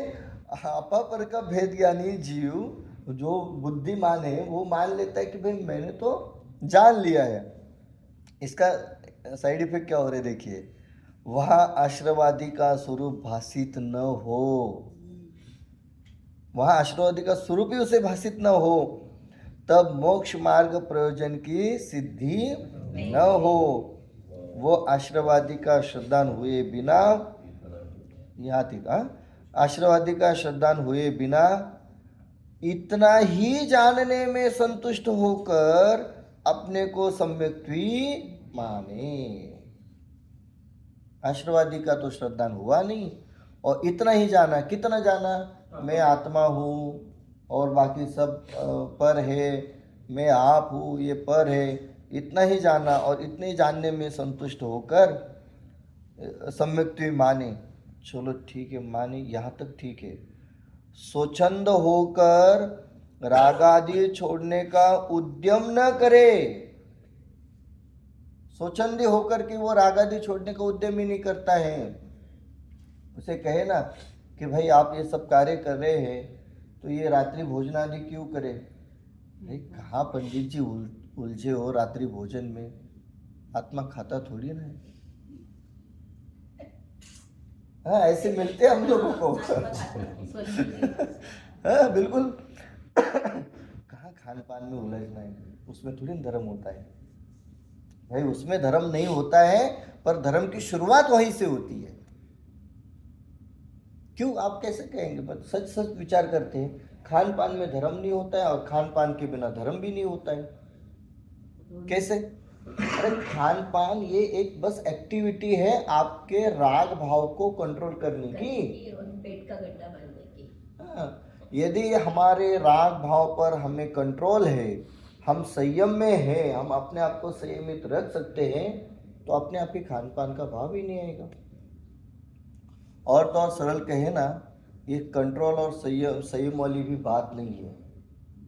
आपा पर का भेद ज्ञानी जीव जो बुद्धिमान है वो मान लेता है कि भाई मैंने तो जान लिया है। इसका साइड इफेक्ट क्या हो रहा है देखिए, वहाँ आश्रवादी का स्वरूप भाषित न हो, वहाँ आश्रवादी का स्वरूप ही उसे भाषित न हो, तब मोक्ष मार्ग प्रयोजन की सिद्धि न हो। वो आश्रवादी का श्रद्धान हुए बिना, यहाँ तक आश्रवादी का श्रद्धान हुए बिना इतना ही जानने में संतुष्ट होकर अपने को सम्यक्त्वी माने। आश्रवादी का तो श्रद्धान हुआ नहीं और इतना ही जाना, कितना जाना, मैं आत्मा हूँ और बाकी सब पर है, मैं आप हूँ ये पर है, इतना ही जाना और इतने ही जानने में संतुष्ट होकर सम्यक्त्वी माने। चलो ठीक है, माने यहाँ तक ठीक है। स्वच्छंद होकर राग आदि छोड़ने का उद्यम न करे। स्वच्छंदी होकर के वो राग आदि छोड़ने का उद्यम ही नहीं करता है। उसे कहे ना कि भाई आप ये सब कार्य कर रहे हैं तो ये रात्रि भोजन आदि क्यों करे? भाई कहाँ पंडित जी उलझे हो रात्रि भोजन में, आत्मा खाता थोड़ी ना है। हाँ ऐसे मिलते हम लोगों को। हाँ बिल्कुल। कहाँ खान पान में उलझना है, उसमें थोड़ी धर्म होता है भाई, उसमें धर्म नहीं होता है, पर धर्म की शुरुआत वहीं से होती है। क्यों आप कैसे कहेंगे? बस सच सच विचार करते हैं, खान पान में धर्म नहीं होता है और खान पान के बिना धर्म भी नहीं होता है। कैसे? अरे खान पान ये एक बस एक्टिविटी है आपके राग भाव को कंट्रोल करने की और पेट का गड्ढा भरने की। हाँ, यदि हमारे राग भाव पर हमें कंट्रोल है, हम संयम में हैं, हम अपने आप को संयमित रख सकते हैं, तो अपने आप ही खान पान का भाव ही नहीं आएगा। और तो और सरल कहे ना, ये कंट्रोल और संयम वाली भी बात नहीं है,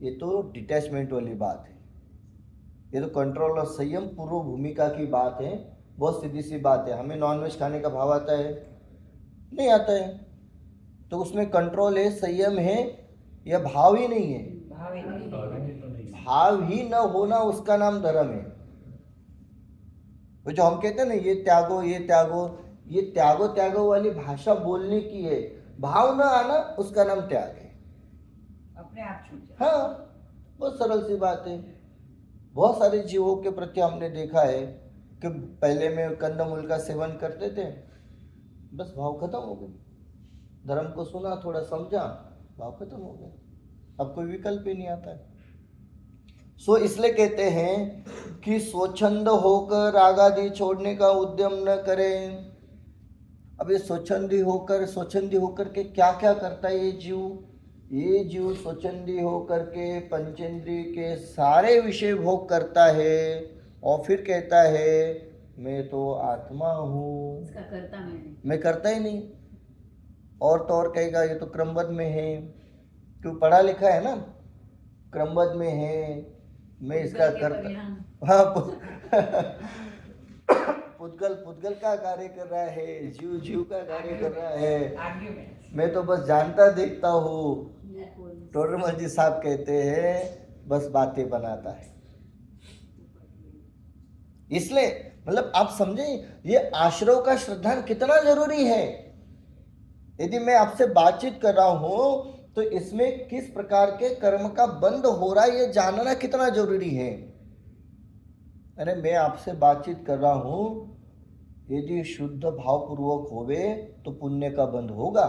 ये तो डिटैचमेंट वाली बात है। ये तो कंट्रोल और संयम पूर्व भूमिका की बात है। बहुत सीधी सी बात है। हमें नॉनवेज खाने का भाव आता है? नहीं आता है, तो उसमें कंट्रोल है, संयम है या भाव ही नहीं है? भाव ही न होना उसका नाम धर्म है। वो जो हम कहते हैं ना ये त्यागो ये त्यागो, ये त्यागो त्यागो वाली भाषा बोलने की है, भाव न आना उसका नाम त्याग है। अपने आप छूट जाए। हाँ बहुत सरल सी बात है। बहुत सारे जीवों के प्रति हमने देखा है कि पहले में कंदमूल का सेवन करते थे, बस भाव खत्म हो गए, धर्म को सुना, थोड़ा समझा, भाव खत्म हो गया, अब कोई विकल्प ही नहीं आता है। सो इसलिए कहते हैं कि स्वच्छंद होकर राग आदि छोड़ने का उद्यम न करें। अब ये स्वच्छंदी होकर के क्या क्या करता है ये जीव? ये जीव स्वच्छंदी होकर के पंचेंद्रिय के सारे विषय भोग करता है और फिर कहता है मैं तो आत्मा हूँ, इसका करता मैं करता ही नहीं। और तो और कहेगा ये तो क्रमबद्ध में है, क्यों पढ़ा लिखा है ना, क्रमबद्ध में है, मैं इसका करता। हाँ पुद्गल का कार्य कर रहा है, जीव का कार्य कर रहा है, मैं तो बस जानता देखता हूँ। टोडरमल जी साहब कहते हैं बस बातें बनाता है। इसलिए मतलब आप समझे ये आश्रव का श्रद्धान कितना जरूरी है। यदि मैं आपसे बातचीत कर रहा हूं तो इसमें किस प्रकार के कर्म का बंध हो रहा है ये जानना कितना जरूरी है। अरे मैं आपसे बातचीत कर रहा हूँ, यदि शुद्ध भावपूर्वक होवे तो पुण्य का बंध होगा।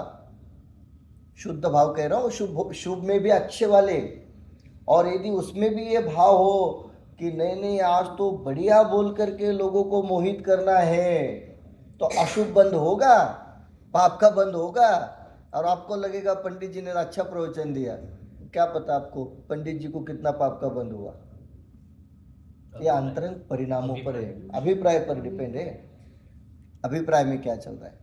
शुद्ध भाव कह रहा हूँ, शुभ शुभ में भी अच्छे वाले, और यदि उसमें भी ये भाव हो कि नहीं नहीं आज तो बढ़िया बोल करके लोगों को मोहित करना है, तो अशुभ बंद होगा, पाप का बंद होगा। और आपको लगेगा पंडित जी ने अच्छा प्रवचन दिया, क्या पता आपको पंडित जी को कितना पाप का बंद हुआ। ये अंतरंग परिणामों पर है, अभिप्राय पर डिपेंड है, अभिप्राय में क्या चल रहा है।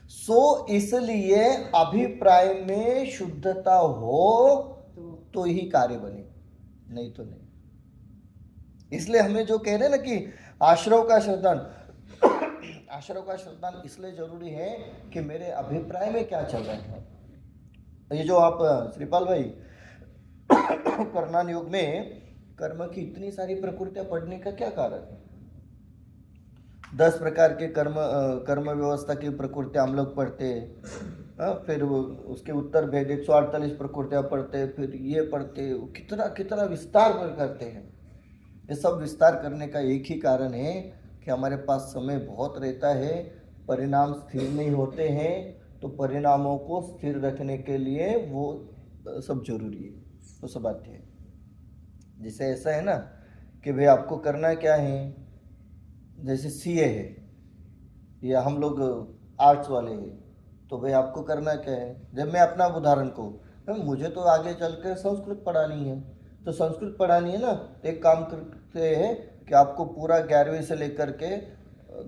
सो इसलिए अभिप्राय में शुद्धता हो तो ही कार्य बने, नहीं तो नहीं। इसलिए हमें जो कह रहे हैं ना कि आश्रव का श्रद्धान, आश्रव का श्रद्धान इसलिए जरूरी है कि मेरे अभिप्राय में क्या चल रहा है। ये जो आप श्रीपाल भाई कर्णान योग में कर्म की इतनी सारी प्रकृतियां पढ़ने का क्या कारण है? 10 प्रकार के कर्म व्यवस्था की प्रकृतियां हम लोग पढ़ते हैं, फिर उसके उत्तर भेद 148 प्रकृतियां पढ़ते, फिर ये पढ़ते, कितना कितना विस्तार करते हैं। ये सब विस्तार करने का एक ही कारण है कि हमारे पास समय बहुत रहता है, परिणाम स्थिर नहीं होते हैं, तो परिणामों को स्थिर रखने के लिए वो सब जरूरी है, वो सब बातें हैं। जैसे ऐसा है ना कि भाई आपको करना क्या है, जैसे सीए है या हम लोग आर्ट्स वाले हैं, तो भाई आपको करना क्या है। जब मैं अपना उदाहरण को, मुझे तो आगे चलकर संस्कृत पढ़ानी है, तो संस्कृत पढ़ानी है ना, तो एक काम करते हैं कि आपको पूरा 11वीं से लेकर के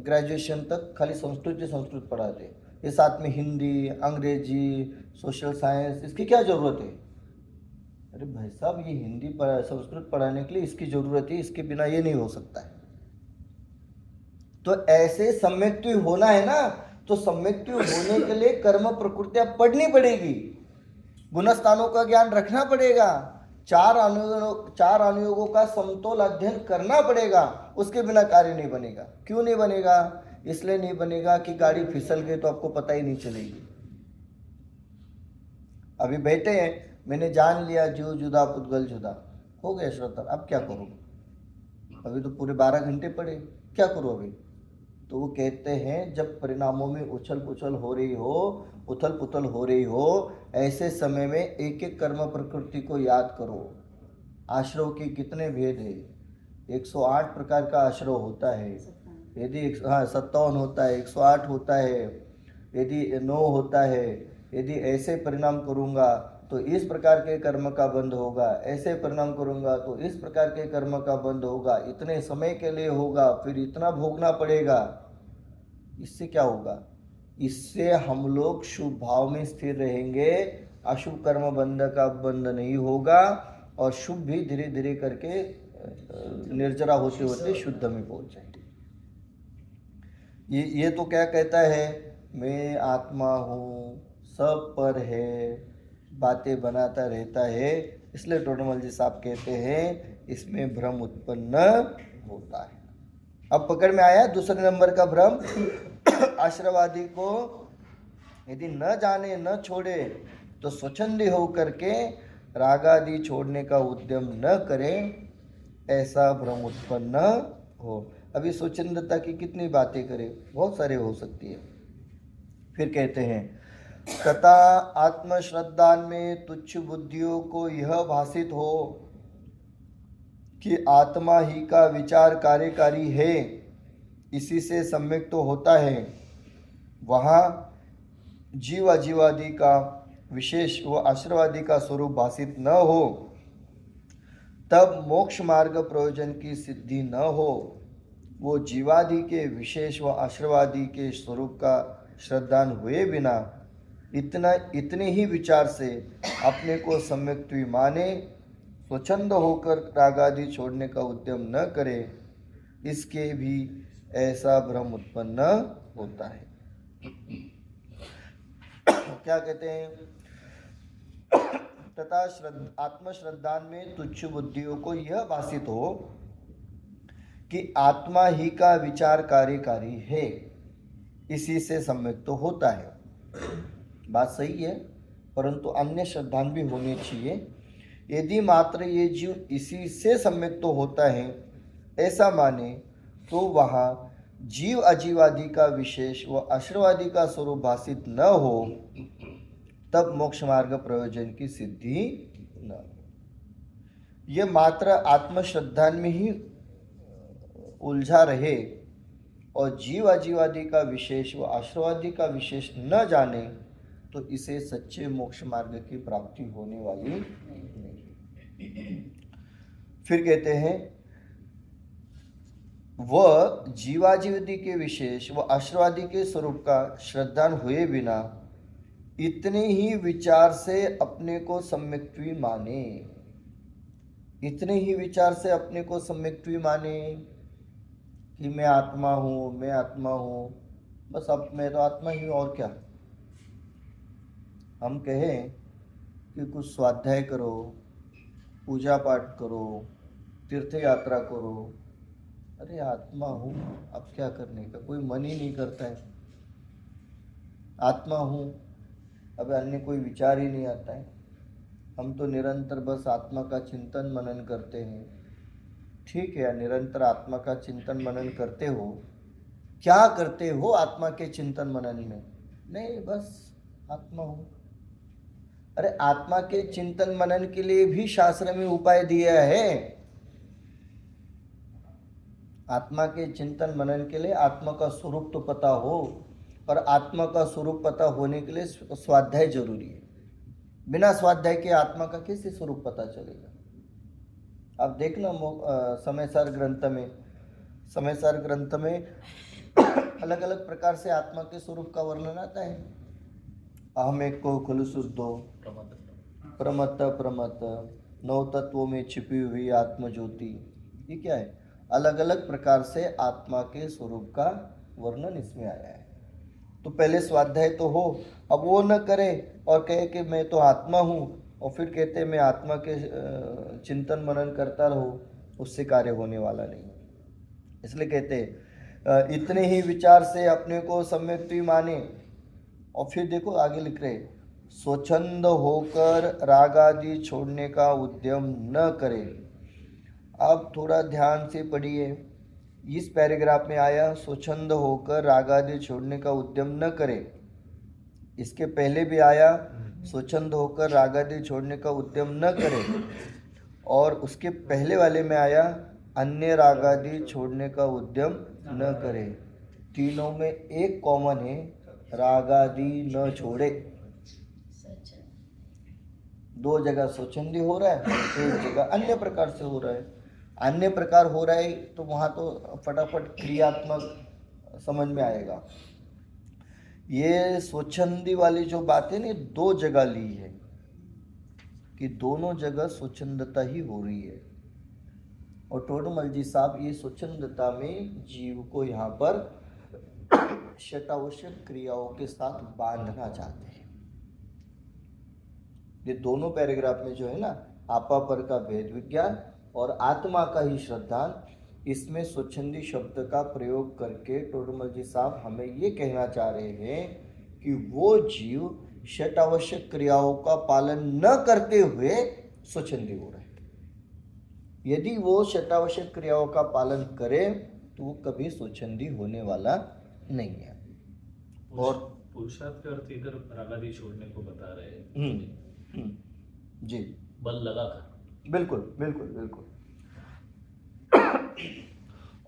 ग्रेजुएशन तक खाली संस्कृत पढ़ाते हैं। ये साथ में हिंदी, अंग्रेजी, सोशल साइंस, इसकी क्या ज़रूरत है? अरे भाई साहब, ये हिंदी संस्कृत पढ़ाने के लिए इसकी ज़रूरत है, इसके बिना ये नहीं हो सकता है। तो ऐसे सम्यक्त्व होना है ना, तो सम्यक्त्व होने के लिए कर्म प्रकृतियां पढ़नी पड़ेगी, गुणस्थानों का ज्ञान रखना पड़ेगा, चार अनुयोगों का समतोल अध्ययन करना पड़ेगा। उसके बिना कार्य नहीं बनेगा। क्यों नहीं बनेगा? इसलिए नहीं बनेगा कि गाड़ी फिसल गई तो आपको पता ही नहीं चलेगी। अभी बैठे हैं, मैंने जान लिया जीव जुदा पुद्गल जुदा, हो गया श्रोता, अब क्या करो? अभी तो पूरे 12 घंटे पड़े, क्या करो अभी? तो वो कहते हैं जब परिणामों में उछल पुछल हो रही हो, उथल पुथल हो रही हो, ऐसे समय में एक एक कर्म प्रकृति को याद करो। आश्रव के कितने भेद है? 108 प्रकार का आश्रव होता है। यदि 57 होता है, 108 होता है, यदि 9 होता है, यदि ऐसे परिणाम करूँगा तो इस प्रकार के कर्म का बंध होगा, ऐसे परिणाम करूँगा तो इस प्रकार के कर्म का बंध होगा, इतने समय के लिए होगा, फिर इतना भोगना पड़ेगा। इससे क्या होगा? इससे हम लोग शुभ भाव में स्थिर रहेंगे, अशुभ कर्म बंध का बंध नहीं होगा, और शुभ भी धीरे धीरे करके निर्जरा होते होते शुद्ध में पहुंच जाएंगे। ये तो क्या कहता है, मैं आत्मा हूँ, सब पर है, बातें बनाता रहता है। इसलिए टोडरमल जी साहब कहते हैं इसमें भ्रम उत्पन्न होता है। अब पकड़ में आया दूसरे नंबर का भ्रम। आश्रवादी को यदि न जाने न छोड़े तो स्वच्छंदी हो करके रागादि छोड़ने का उद्यम न करे, ऐसा भ्रम उत्पन्न हो। अभी स्वच्छंदता की कितनी बातें करें, बहुत सारे हो सकती है। फिर कहते हैं तथा आत्मश्रद्धान में तुच्छ बुद्धियों को यह भासित हो कि आत्मा ही का विचार कार्यकारी है, इसी से सम्यक तो होता है, वहाँ जीवादि का विशेष व आश्रवादी का स्वरूप भासित न हो, तब मोक्ष मार्ग प्रयोजन की सिद्धि न हो। वो जीवादि के विशेष व आश्रवादी के स्वरूप का श्रद्धान हुए बिना इतने ही विचार से अपने को सम्यक्त्वी माने, स्वच्छंद होकर रागादि छोड़ने का उद्यम न करे, इसके भी ऐसा भ्रम उत्पन्न होता है। क्या कहते हैं? तथा आत्मश्रद्धान में तुच्छ बुद्धियों को यह भासित हो कि आत्मा ही का विचार कार्यकारी है, इसी से सम्यक तो होता है। बात सही है, परंतु अन्य श्रद्धान भी होने चाहिए। यदि मात्र ये जीव इसी से सम्यक तो होता है, ऐसा माने तो वहाँ जीव अजीवादि का विशेष व आश्रवादि का स्वरूप भाषित न हो, तब मोक्ष मार्ग प्रयोजन की सिद्धि न हो। ये मात्र आत्मश्रद्धा में ही उलझा रहे और जीव अजीवादि का विशेष व आश्रवादि का विशेष न जाने, तो इसे सच्चे मोक्ष मार्ग की प्राप्ति होने वाली नहीं। फिर कहते हैं, वह जीवाजीवादि के विशेष व आश्रवादि के स्वरूप का श्रद्धान हुए बिना इतने ही विचार से अपने को सम्यक्त्वी माने, इतने ही विचार से अपने को सम्यक्त्वी माने कि मैं आत्मा हूँ, मैं आत्मा हूँ, बस अब मैं तो आत्मा ही हूँ और क्या। हम कहें कि कुछ स्वाध्याय करो, पूजा पाठ करो, तीर्थ यात्रा करो, अरे आत्मा हूँ अब क्या करने का, कोई मन ही नहीं करता है। आत्मा हूँ, अब अन्य कोई विचार ही नहीं आता है। हम तो निरंतर बस आत्मा का चिंतन मनन करते हैं। ठीक है, निरंतर आत्मा का चिंतन मनन करते हो, क्या करते हो आत्मा के चिंतन मनन में? नहीं, बस आत्मा हूँ। अरे आत्मा के चिंतन मनन के लिए भी शास्त्र में उपाय दिया है। आत्मा के चिंतन मनन के लिए आत्मा का स्वरूप तो पता हो, और आत्मा का स्वरूप पता होने के लिए स्वाध्याय जरूरी है। बिना स्वाध्याय के आत्मा का कैसे स्वरूप पता चलेगा? आप देखना समयसार ग्रंथ में अलग अलग प्रकार से आत्मा के स्वरूप का वर्णन आता है। अहम एक को खुल शुद्धो प्रमत्त प्रमत्त नौ तत्वों में छिपी हुई आत्म ज्योति, ये क्या है? अलग अलग प्रकार से आत्मा के स्वरूप का वर्णन इसमें आया है। तो पहले स्वाध्याय तो हो, अब वो न करे और कहे कि मैं तो आत्मा हूँ, और फिर कहते मैं आत्मा के चिंतन मनन करता रहूँ, उससे कार्य होने वाला नहीं। इसलिए कहते इतने ही विचार से अपने को सम्यक्त्वी माने। और फिर देखो आगे लिख रहे, स्वच्छंद होकर राग आदि छोड़ने का उद्यम न करे। अब थोड़ा ध्यान से पढ़िए, इस पैराग्राफ में आया स्वच्छंद होकर राग आदि छोड़ने का उद्यम न करे। इसके पहले भी आया स्वच्छंद होकर राग आदि छोड़ने का उद्यम न करे, और उसके पहले वाले में आया अन्य राग आदि छोड़ने का उद्यम न करे। तीनों में एक कॉमन है, राग आदि न छोड़े। दो जगह स्वच्छंदी हो रहा है, एक जगह अन्य प्रकार से हो रहा है। अन्य प्रकार हो रहा है तो वहाँ तो फटाफट क्रियात्मक समझ में आएगा। ये स्वच्छंदी वाली जो बात है ना, दो जगह ली है कि दोनों जगह स्वच्छंदता ही हो रही है। और टोडरमल जी साहब ये स्वच्छंदता में जीव को यहाँ पर शतावश्यक क्रियाओं के साथ बांधना चाहते हैं। ये दोनों पैराग्राफ में जो है ना, आपा पर का भेद विज्ञान और आत्मा का ही श्रद्धान, इसमें स्वच्छंदी शब्द का प्रयोग करके टोडरमल जी साहब हमें ये कहना चाह रहे हैं कि वो जीव शतावश्यक क्रियाओं का पालन न करते हुए स्वच्छंदी हो रहे हैं। यदि वो शतावश्यक क्रियाओं का पालन करे तो वो कभी स्वच्छंदी होने वाला नहीं है। और पुरुषार्थ के अर्थ इधर राग आदि छोड़ने को बता रहे हैं। जी, बल लगा कर। बिल्कुल बिल्कुल बिल्कुल।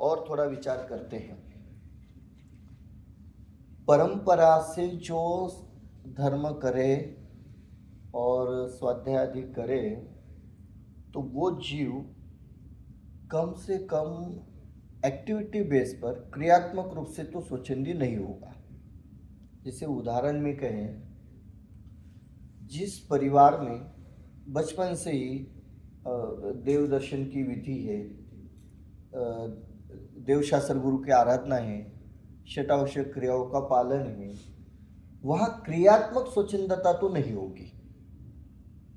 और थोड़ा विचार करते हैं, परंपरा से जो धर्म करे और स्वाध्याय आदि करे, तो वो जीव कम से कम एक्टिविटी बेस पर क्रियात्मक रूप से तो स्वच्छंदी नहीं होगा। जैसे उदाहरण में कहें, जिस परिवार में बचपन से ही देव दर्शन की विधि है, देवशास्त्र गुरु की आराधना है, शतावश्यक क्रियाओं का पालन है, वहाँ क्रियात्मक स्वच्छंदता तो नहीं होगी।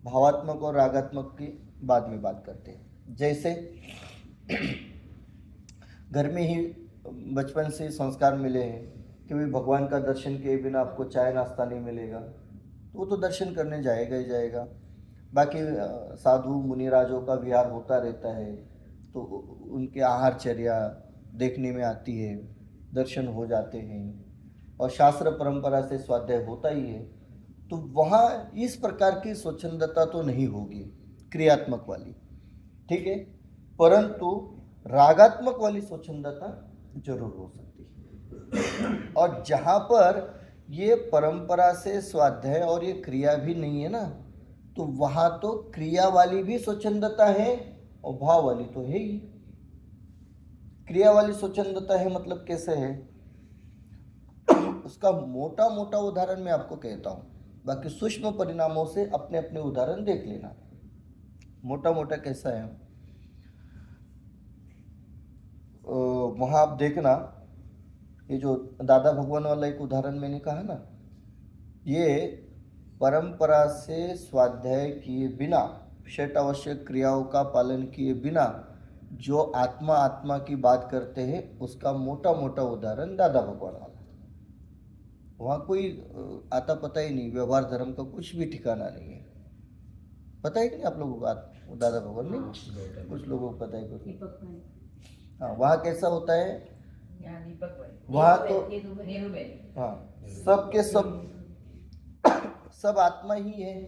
भावात्मक और रागात्मक की बाद में बात करते हैं। जैसे घर में ही बचपन से संस्कार मिले हैं कि भाई भगवान का दर्शन किए बिना आपको चाय नाश्ता नहीं मिलेगा, तो वो तो दर्शन करने जाएगा ही जाएगा। बाकी साधु मुनिराजों का विहार होता रहता है, तो उनके आहारचर्या देखने में आती है, दर्शन हो जाते हैं और शास्त्र परंपरा से स्वाध्याय होता ही है, तो वहाँ इस प्रकार की स्वच्छंदता तो नहीं होगी क्रियात्मक वाली, ठीक है, परंतु रागात्मक वाली स्वच्छंदता जरूर हो सकती है। और जहाँ पर ये परंपरा से स्वाध्याय और ये क्रिया भी नहीं है ना, तो वहाँ तो क्रिया वाली भी स्वच्छंदता है और भाव वाली तो है ही। क्रिया वाली स्वच्छंदता है मतलब कैसे है, उसका मोटा मोटा उदाहरण मैं आपको कहता हूँ, बाकी सूक्ष्म परिणामों से अपने अपने उदाहरण देख लेना। मोटा मोटा कैसा है, वहाँ आप देखना, ये जो दादा भगवान वाला एक उदाहरण मैंने कहा ना, ये परंपरा से स्वाध्याय किए बिना, षट आवश्यक क्रियाओं का पालन किए बिना जो आत्मा आत्मा की बात करते हैं, उसका मोटा मोटा उदाहरण दादा भगवान वाला। वहाँ कोई आता पता ही नहीं, व्यवहार धर्म का कुछ भी ठिकाना नहीं है। पता है कि नहीं आप लोगों को दादा भगवान नहीं? कुछ लोगों को पता है, कुछ। हाँ, वहाँ कैसा होता है, वहाँ तो हाँ सबके सब आत्मा ही है,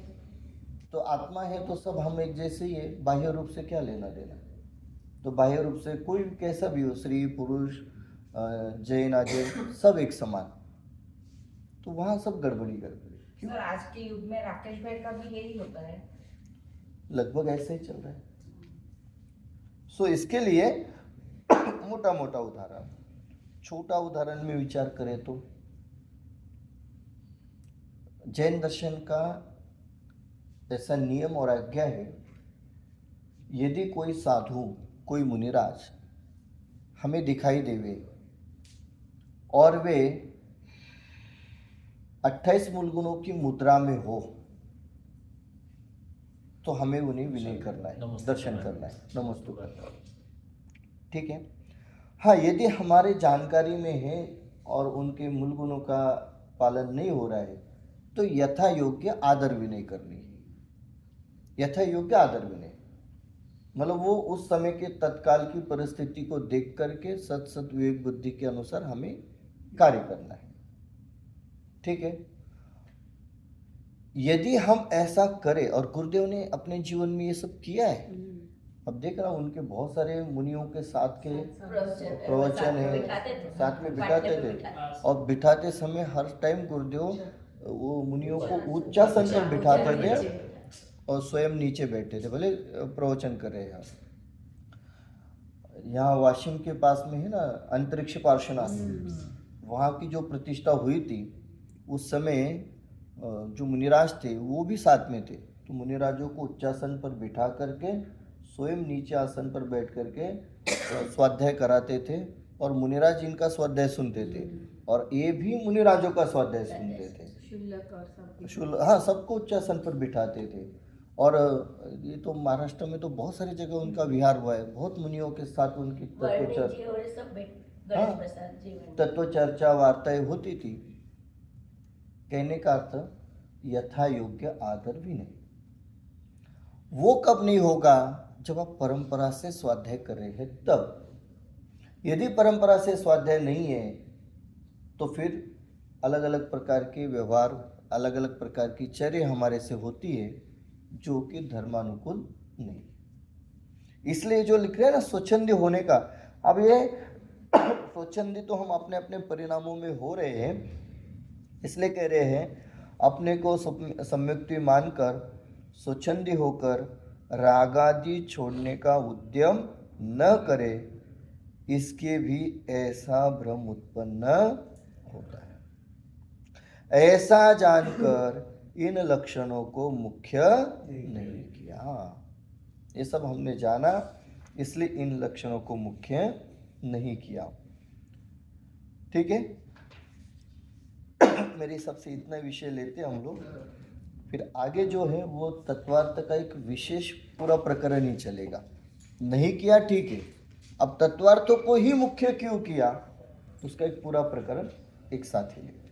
तो आत्मा है तो सब हम एक जैसे ही है, बाह्य रूप से क्या लेना देना। तो बाह्य रूप से कोई कैसा भी हो, स्त्री पुरुष जैन अजैन सब एक समान, तो वहाँ सब गड़बड़ी क्यों? सर आज के युग में राकेश भाई का भी यही होता है, लगभग ऐसे ही चल रहा है। सो इसके लिए मोटा मोटा उदाहरण, छोटा उदाहरण में विचार करें तो जैन दर्शन का ऐसा नियम और आज्ञा है, यदि कोई साधु, कोई मुनिराज हमें दिखाई देवे और वे 28 मूल गुणों की मुद्रा में हो, तो हमें उन्हें विनय करना है, दर्शन करना है, नमस्तु करना है, ठीक है। हाँ, यदि हमारे जानकारी में है और उनके मूल गुणों का पालन नहीं हो रहा है, तो यथा योग्य आदर विनय करनी है। यथा योग्य आदर विनय मतलब वो उस समय के तत्काल की परिस्थिति को देख करके सत सत विवेक बुद्धि के अनुसार हमें कार्य करना है, ठीक है। यदि हम ऐसा करें, और गुरुदेव ने अपने जीवन में ये सब किया है, अब देख रहा हूँ उनके बहुत सारे मुनियों के साथ के प्रवचन है, साथ में बिठाते थे, और बिठाते समय हर टाइम गुरुदेव वो मुनियों को उच्चासन पर बिठाते थे और स्वयं नीचे बैठे थे, भले प्रवचन कर रहे हैं। यहाँ वाशिम के पास में है ना अंतरिक्ष पार्श्वनाथ, वहाँ की जो प्रतिष्ठा हुई थी उस समय जो मुनिराज थे वो भी साथ में थे, तो मुनिराजों को उच्चासन पर बिठा करके स्वयं नीचे आसन पर बैठ करके स्वाध्याय कराते थे, और मुनिराज इनका स्वाध्याय सुनते थे और ये भी मुनिराजों का स्वाध्याय सुनते थे। हाँ, सबको उच्चासन पर बिठाते थे। और ये तो महाराष्ट्र में तो बहुत सारी जगह उनका विहार हुआ है, बहुत मुनियों के साथ उनकी तत्व चर्चा वार्ताएं होती थी। कहने का अर्थ यथा योग्य आदर भी नहीं। वो कब नहीं होगा, जब आप परंपरा से स्वाध्याय कर रहे हैं तब। यदि परंपरा से स्वाध्याय नहीं है तो फिर अलग अलग प्रकार के व्यवहार, अलग अलग प्रकार की चर्या हमारे से होती है जो कि धर्मानुकूल नहीं। इसलिए जो लिख रहे हैं ना स्वच्छंदी होने का, अब ये स्वच्छंदी तो हम अपने अपने परिणामों में हो रहे हैं, इसलिए कह रहे हैं अपने को सम्यक्ति मानकर स्वच्छंदी होकर रागादि छोड़ने का उद्यम न करे, इसके भी ऐसा भ्रम उत्पन्न होता है। ऐसा जानकर इन लक्षणों को मुख्य नहीं किया। ये सब हमने जाना, इसलिए इन लक्षणों को मुख्य नहीं किया, ठीक है। मेरे हिसाब से इतना विषय लेते हम लोग, फिर आगे जो है वो तत्वार्थ का एक विशेष पूरा प्रकरण ही चलेगा। नहीं किया ठीक है, अब तत्वार्थों को ही मुख्य क्यों किया, उसका एक पूरा प्रकरण एक साथ ही लेते।